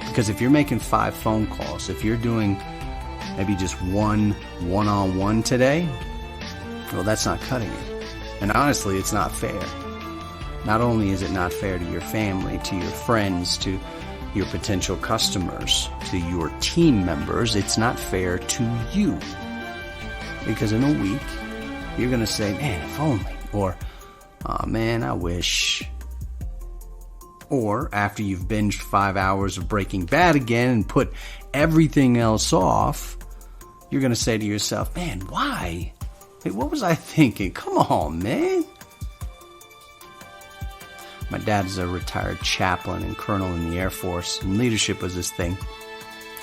Because if you're making 5 phone calls, if you're doing maybe just one-on-one today, well, that's not cutting it. And honestly, it's not fair. Not only is it not fair to your family, to your friends, to your potential customers, to your team members, it's not fair to you. Because in a week, you're going to say, man, if only, or, oh man, I wish. Or after you've binged 5 hours of Breaking Bad again and put everything else off, you're going to say to yourself, man, why? Hey, what was I thinking? Come on, man. My dad's a retired chaplain and colonel in the Air Force, and leadership was his thing.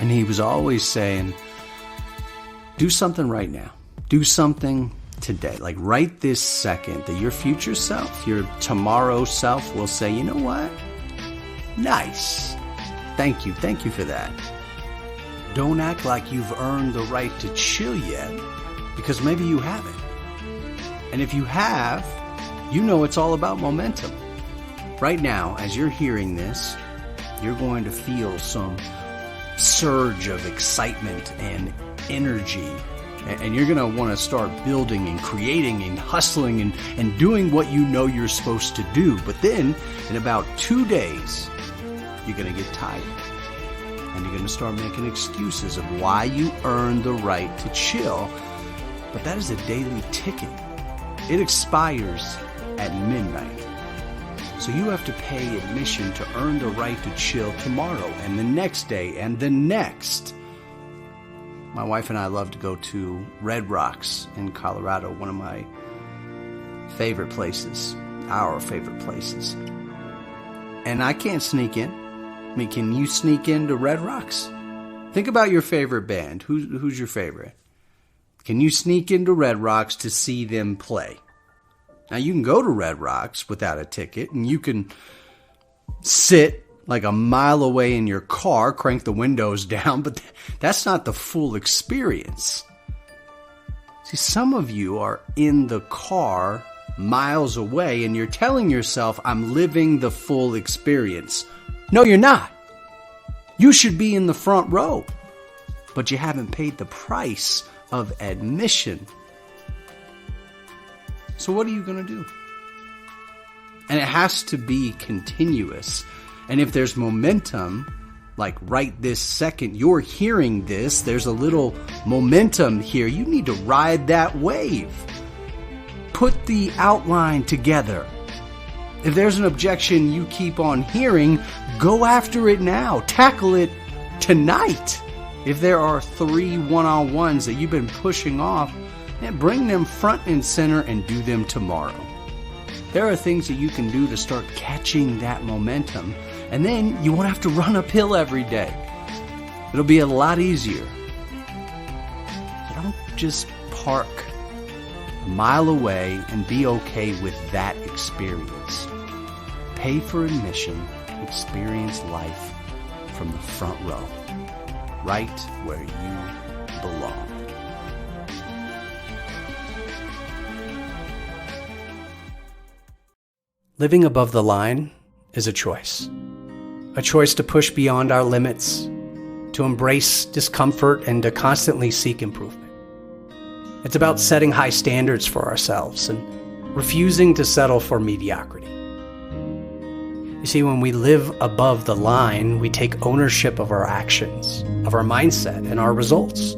And he was always saying, do something right now. Do something today. Like right this second, that your future self, your tomorrow self will say, you know what? Nice. Thank you for that. Don't act like you've earned the right to chill yet, because maybe you haven't. And if you have, you know it's all about momentum. Right now, as you're hearing this, you're going to feel some surge of excitement and energy. And you're going to want to start building and creating and hustling and doing what you know you're supposed to do. But then, in about 2 days, you're going to get tired. And you're going to start making excuses of why you earned the right to chill. But that is a daily ticket. It expires at midnight. So you have to pay admission to earn the right to chill tomorrow and the next day and the next. My wife and I love to go to Red Rocks in Colorado, one of my favorite places, our favorite places. And I can't sneak in. I mean, can you sneak into Red Rocks? Think about your favorite band. Who's your favorite? Can you sneak into Red Rocks to see them play? Now, you can go to Red Rocks without a ticket, and you can sit like a mile away in your car, crank the windows down, but that's not the full experience. See, some of you are in the car miles away, and you're telling yourself, I'm living the full experience. No, you're not. You should be in the front row, but you haven't paid the price of admission. So what are you going to do? And it has to be continuous. And if there's momentum, like right this second, you're hearing this, there's a little momentum here. You need to ride that wave. Put the outline together. If there's an objection you keep on hearing, go after it now. Tackle it tonight. If there are 3 one-on-ones that you've been pushing off, then bring them front and center and do them tomorrow. There are things that you can do to start catching that momentum, and then you won't have to run uphill every day. It'll be a lot easier. So don't just park a mile away and be okay with that experience. Pay for admission, experience life from the front row, right where you belong. Living above the line is a choice. A choice to push beyond our limits, to embrace discomfort, and to constantly seek improvement. It's about setting high standards for ourselves and refusing to settle for mediocrity. You see, when we live above the line, we take ownership of our actions, of our mindset, and our results.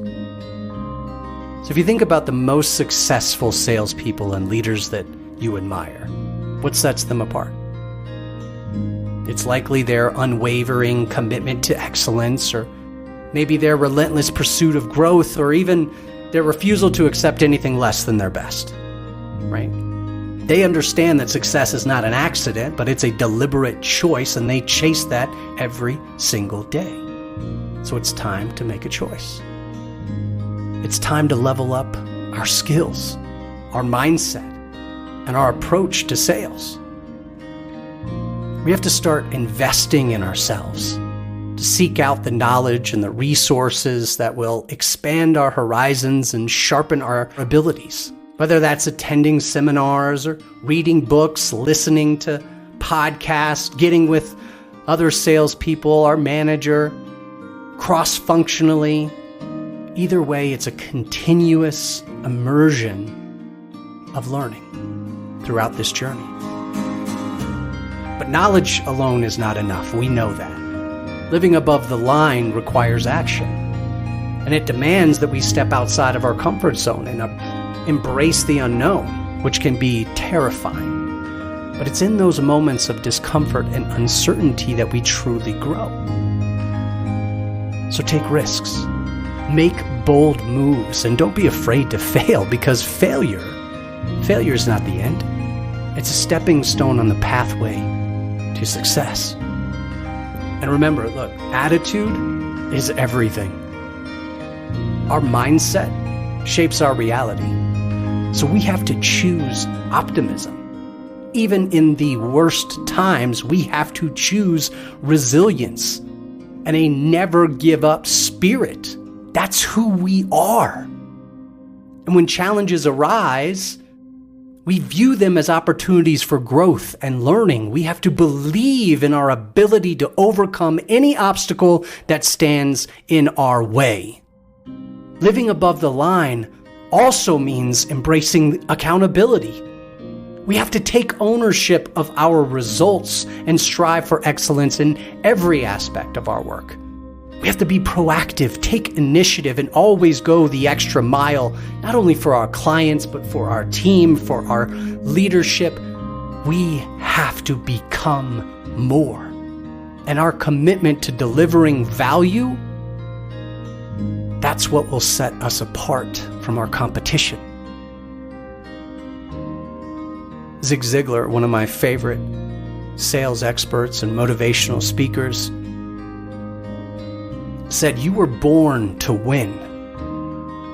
So if you think about the most successful salespeople and leaders that you admire, what sets them apart? It's likely their unwavering commitment to excellence, or maybe their relentless pursuit of growth, or even their refusal to accept anything less than their best, right? They understand that success is not an accident, but it's a deliberate choice, and they chase that every single day. So it's time to make a choice. It's time to level up our skills, our mindset, and our approach to sales. We have to start investing in ourselves, to seek out the knowledge and the resources that will expand our horizons and sharpen our abilities. Whether that's attending seminars or reading books, listening to podcasts, getting with other salespeople, our manager, cross-functionally. Either way, it's a continuous immersion of learning throughout this journey. But knowledge alone is not enough. We know that. Living above the line requires action. And it demands that we step outside of our comfort zone and embrace the unknown, which can be terrifying. But it's in those moments of discomfort and uncertainty that we truly grow. So take risks. Make bold moves, and don't be afraid to fail, because failure is not the end. It's a stepping stone on the pathway to success. And remember, look, attitude is everything. Our mindset shapes our reality. So we have to choose optimism. Even in the worst times, we have to choose resilience and a never give up spirit. That's who we are. And when challenges arise, we view them as opportunities for growth and learning. We have to believe in our ability to overcome any obstacle that stands in our way. Living above the line also means embracing accountability. We have to take ownership of our results and strive for excellence in every aspect of our work. We have to be proactive, take initiative, and always go the extra mile, not only for our clients, but for our team, for our leadership. We have to become more. And our commitment to delivering value, that's what will set us apart from our competition. Zig Ziglar, one of my favorite sales experts and motivational speakers, said, "You were born to win,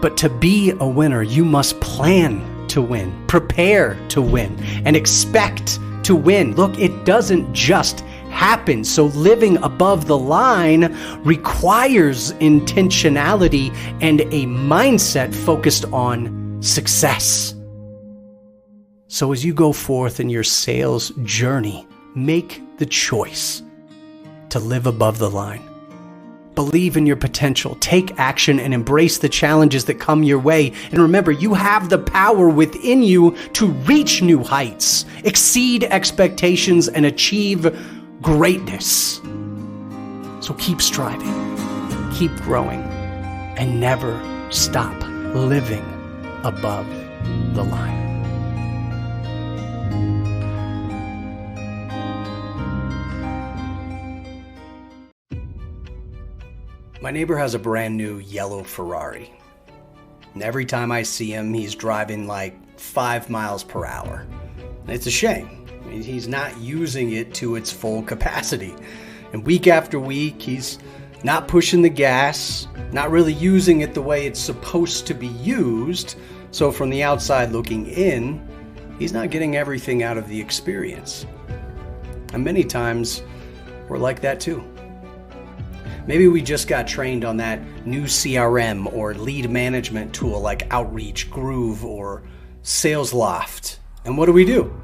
but to be a winner, you must plan to win, prepare to win, and expect to win." Look, it doesn't just happen. So living above the line requires intentionality and a mindset focused on success. So as you go forth in your sales journey, make the choice to live above the line. Believe in your potential, take action, and embrace the challenges that come your way. And remember, you have the power within you to reach new heights, exceed expectations, and achieve greatness. So keep striving, keep growing, and never stop living above the line. My neighbor has a brand new yellow Ferrari. And every time I see him, he's driving like 5 miles per hour. And it's a shame. I mean, he's not using it to its full capacity. And week after week, he's not pushing the gas, not really using it the way it's supposed to be used. So from the outside looking in, he's not getting everything out of the experience. And many times, we're like that too. Maybe we just got trained on that new CRM or lead management tool like Outreach, Groove, or Sales Loft. And what do?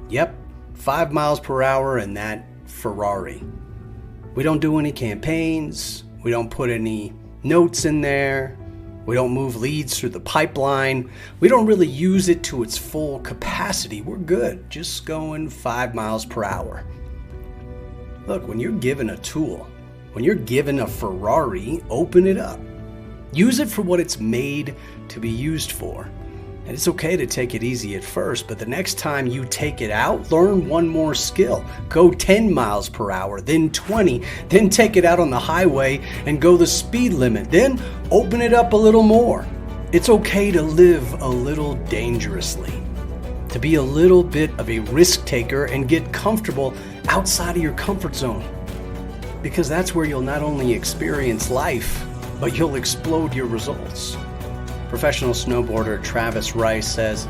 Yep, 5 miles per hour in that Ferrari. We don't do any campaigns. We don't put any notes in there. We don't move leads through the pipeline. We don't really use it to its full capacity. We're good, just going 5 miles per hour. Look, when you're given a tool, when you're given a Ferrari, open it up. Use it for what it's made to be used for. And it's okay to take it easy at first, but the next time you take it out, learn one more skill. Go 10 miles per hour, then 20, then take it out on the highway and go the speed limit. Then open it up a little more. It's okay to live a little dangerously, to be a little bit of a risk taker and get comfortable outside of your comfort zone. Because that's where you'll not only experience life, but you'll explode your results. Professional snowboarder Travis Rice says,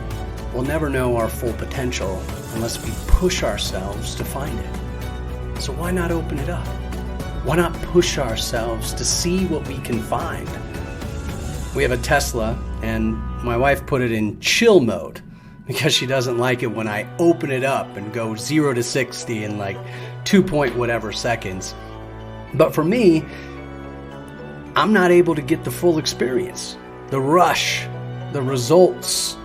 "We'll never know our full potential unless we push ourselves to find it." So why not open it up? Why not push ourselves to see what we can find? We have a Tesla, and my wife put it in chill mode because she doesn't like it when I open it up and go 0 to 60 in like 2 point whatever seconds. But for me, I'm not able to get the full experience, the rush, the results.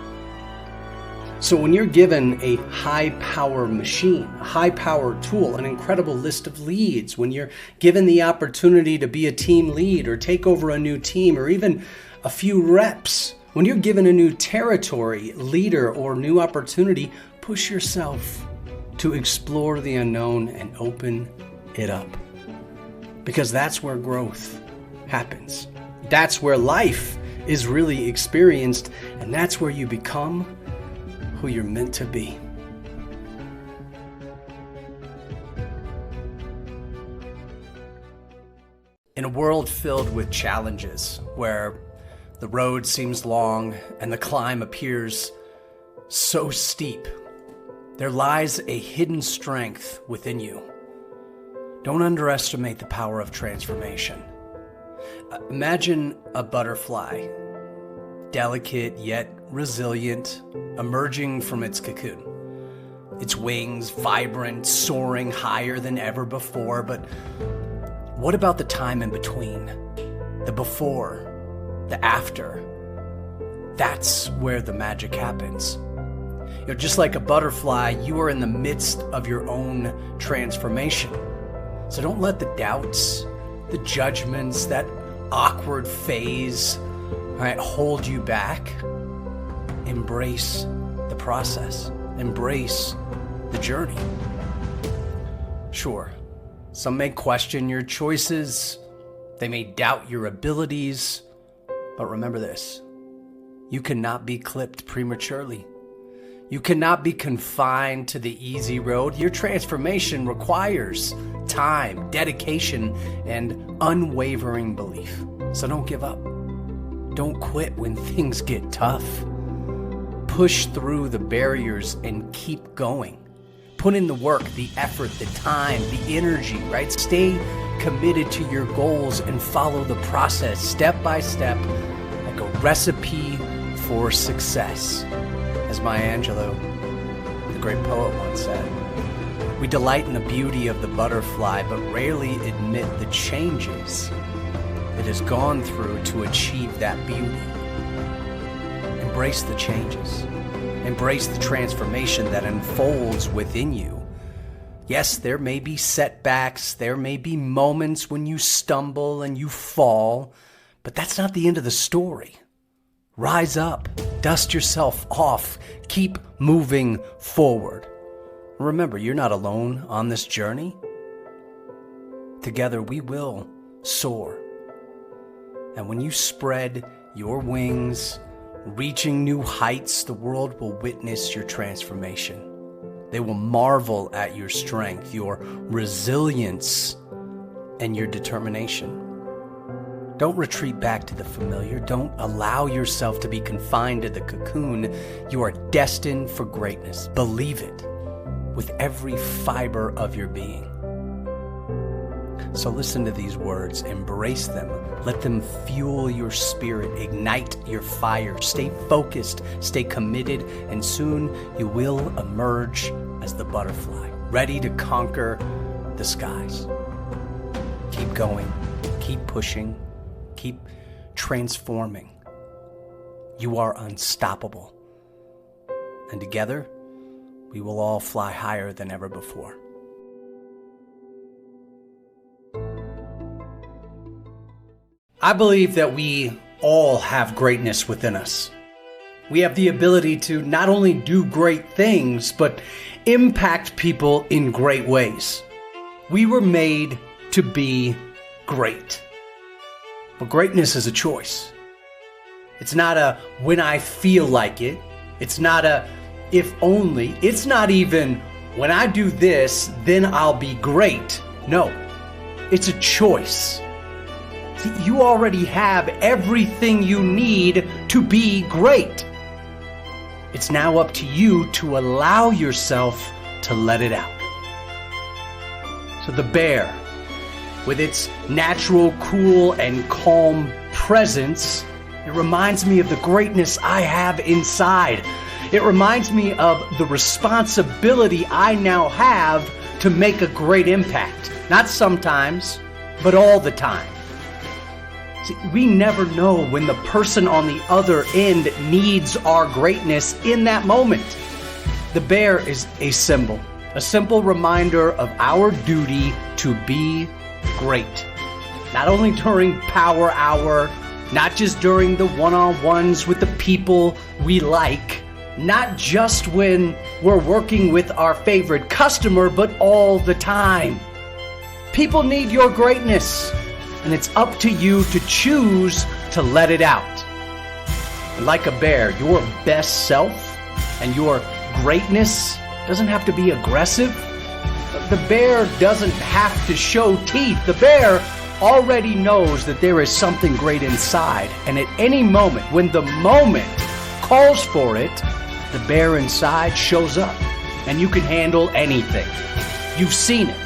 So when you're given a high-power machine, a high-power tool, an incredible list of leads, when you're given the opportunity to be a team lead or take over a new team or even a few reps, when you're given a new territory, leader, or new opportunity, push yourself to explore the unknown and open it up. Because that's where growth happens. That's where life is really experienced, and that's where you become who you're meant to be. In a world filled with challenges, where the road seems long and the climb appears so steep, there lies a hidden strength within you. Don't underestimate the power of transformation. Imagine a butterfly, delicate yet resilient, emerging from its cocoon. Its wings vibrant, soaring higher than ever before. But what about the time in between? The before, the after. That's where the magic happens. Just like a butterfly, you are in the midst of your own transformation. So don't let the doubts, the judgments, that awkward phase, hold you back. Embrace the process. Embrace the journey. Sure, some may question your choices. They may doubt your abilities. But remember this, you cannot be clipped prematurely. You cannot be confined to the easy road. Your transformation requires time, dedication, and unwavering belief. So don't give up. Don't quit when things get tough. Push through the barriers and keep going. Put in the work, the effort, the time, the energy, Stay committed to your goals and follow the process step by step like a recipe for success. As Maya Angelou, the great poet, once said, We delight in the beauty of the butterfly, but rarely admit the changes it has gone through to achieve that beauty. Embrace the changes. Embrace the transformation that unfolds within you. Yes, there may be setbacks, there may be moments when you stumble and you fall, but that's not the end of the story. Rise up, dust yourself off, keep moving forward. Remember, you're not alone on this journey. Together we will soar. And when you spread your wings, reaching new heights, the world will witness your transformation. They will marvel at your strength, your resilience, and your determination. Don't retreat back to the familiar. Don't allow yourself to be confined to the cocoon. You are destined for greatness. Believe it with every fiber of your being. So listen to these words, embrace them, let them fuel your spirit, ignite your fire, stay focused, stay committed, and soon you will emerge as the butterfly, ready to conquer the skies. Keep going, keep pushing, keep transforming. You are unstoppable. And together, we will all fly higher than ever before. I believe that we all have greatness within us. We have the ability to not only do great things, but impact people in great ways. We were made to be great. But greatness is a choice. It's not a when I feel like it. It's not a if only. It's not even when I do this, then I'll be great. No, it's a choice. See, you already have everything you need to be great. It's now up to you to allow yourself to let it out. So the bear, with its natural, cool, and calm presence, it reminds me of the greatness I have inside. It reminds me of the responsibility I now have to make a great impact. Not sometimes, but all the time. See, we never know when the person on the other end needs our greatness in that moment. The bear is a simple reminder of our duty to be great. Not only during power hour, not just during the one-on-ones with the people we like, not just when we're working with our favorite customer, but all the time. People need your greatness, and it's up to you to choose to let it out. And like a bear, your best self and your greatness doesn't have to be aggressive. The bear doesn't have to show teeth. The bear already knows that there is something great inside, and at any moment, when the moment calls for it, the bear inside shows up, and you can handle anything. You've seen it.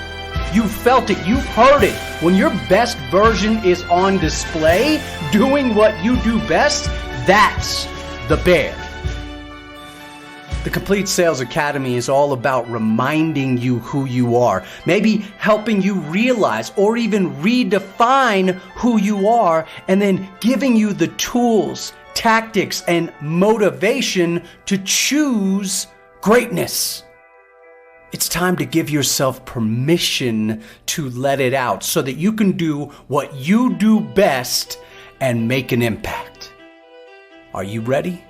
You've felt it. You've heard it. When your best version is on display, doing what you do best, that's the bear. The Complete Sales Academy is all about reminding you who you are, maybe helping you realize or even redefine who you are, and then giving you the tools, tactics, and motivation to choose greatness. It's time to give yourself permission to let it out so that you can do what you do best and make an impact. Are you ready?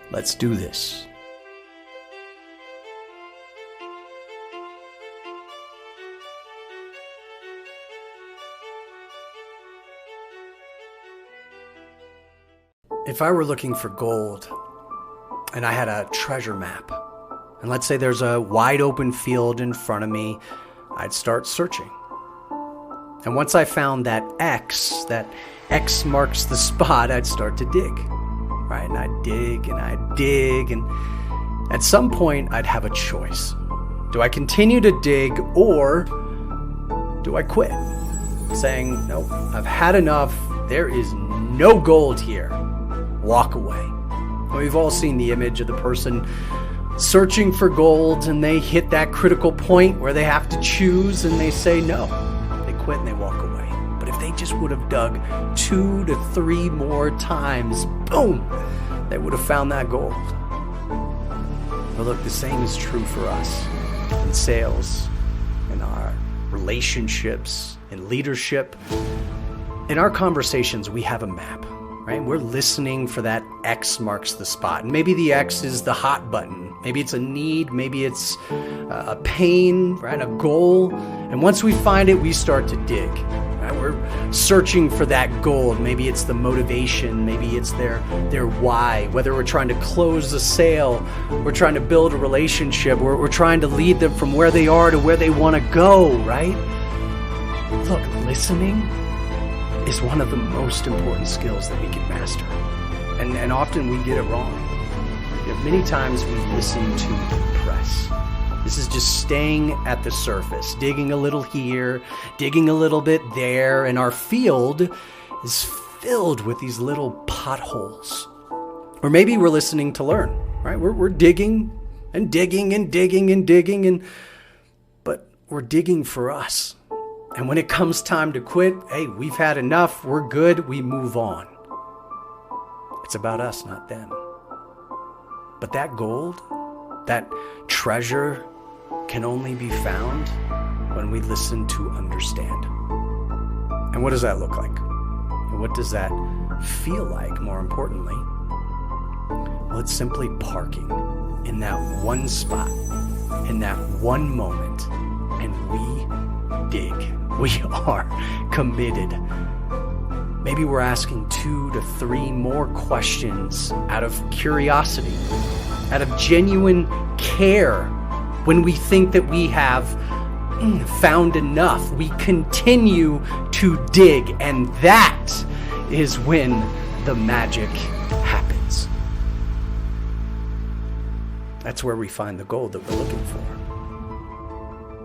Let's do this. If I were looking for gold and I had a treasure map, and let's say there's a wide open field in front of me, I'd start searching. And once I found that X marks the spot, I'd start to dig, right? And I'd dig, and at some point I'd have a choice. Do I continue to dig or do I quit? Saying, no, I've had enough. There is no gold here. Walk away. We've all seen the image of the person searching for gold, and they hit that critical point where they have to choose, and they say no. They quit and they walk away. But if they just would have dug 2 to 3 more times, boom, they would have found that gold. But look, the same is true for us in sales, in our relationships, in leadership. In our conversations, we have a map, right? We're listening for that X marks the spot. And maybe the X is the hot button. Maybe it's a need. Maybe it's a pain, right? A goal. And once we find it, we start to dig. Right? We're searching for that gold. Maybe it's the motivation. Maybe it's their why. Whether we're trying to close a sale, we're trying to build a relationship, we're trying to lead them from where they are to where they want to go, right? Look, listening is one of the most important skills that we can master. And often we get it wrong. Many times we listen to impress. This is just staying at the surface, digging a little here, digging a little bit there, and our field is filled with these little potholes. Or maybe we're listening to learn, right? We're digging and digging and digging and digging, but we're digging for us. And when it comes time to quit, hey, we've had enough, we're good, we move on. It's about us, not them. But that gold, that treasure, can only be found when we listen to understand. And what does that look like? And what does that feel like, more importantly? Well, it's simply parking in that one spot, in that one moment, and we dig. We are committed. Maybe we're asking 2 to 3 more questions out of curiosity, out of genuine care. When we think that we have found enough, we continue to dig, and that is when the magic happens. That's where we find the gold that we're looking for.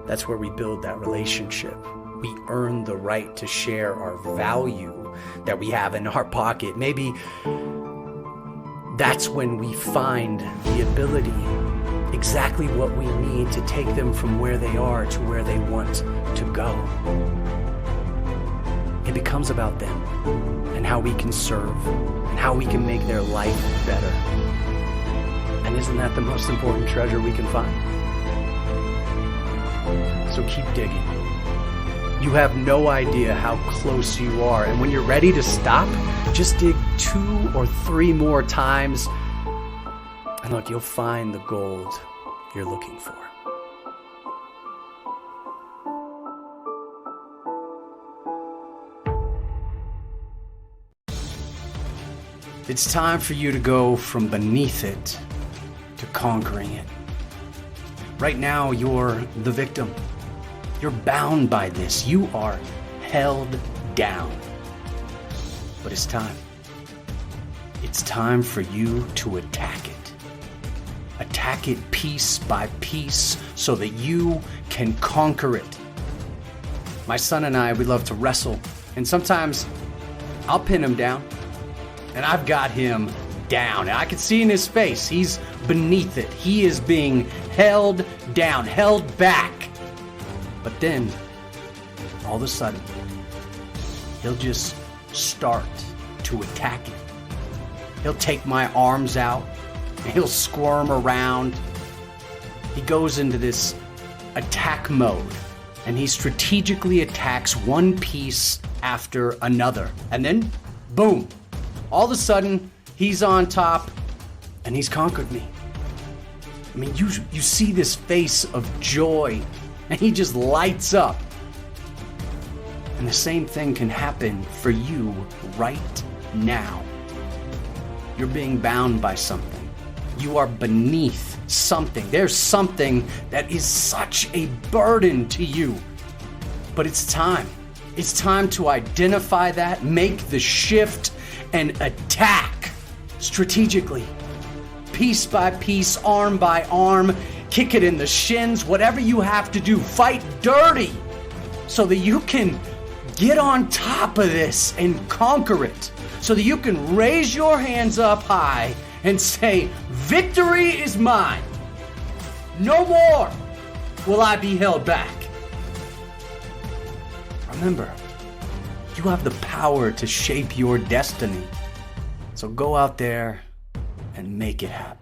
That's where we build that relationship. We earn the right to share our value that we have in our pocket. Maybe that's when we find the ability, exactly what we need to take them from where they are to where they want to go. It becomes about them and how we can serve and how we can make their life better. And isn't that the most important treasure we can find? So keep digging. You have no idea how close you are. And when you're ready to stop, just dig 2 or 3 more times. And look, you'll find the gold you're looking for. It's time for you to go from beneath it to conquering it. Right now, you're the victim. You're bound by this. You are held down. But it's time. It's time for you to attack it. Attack it piece by piece so that you can conquer it. My son and I, we love to wrestle. And sometimes I'll pin him down. And I've got him down. And I can see in his face, he's beneath it. He is being held down, held back. But then, all of a sudden, he'll just start to attack it. He'll take my arms out, and he'll squirm around. He goes into this attack mode, and he strategically attacks one piece after another. And then, boom, all of a sudden, he's on top, and he's conquered me. I mean, you see this face of joy, and he just lights up. And the same thing can happen for you right now. You're being bound by something. You are beneath something. There's something that is such a burden to you. But it's time. It's time to identify that, make the shift, and attack strategically. Piece by piece, arm by arm, kick it in the shins, whatever you have to do, fight dirty so that you can get on top of this and conquer it, so that you can raise your hands up high and say, victory is mine. No more will I be held back. Remember, you have the power to shape your destiny. So go out there and make it happen.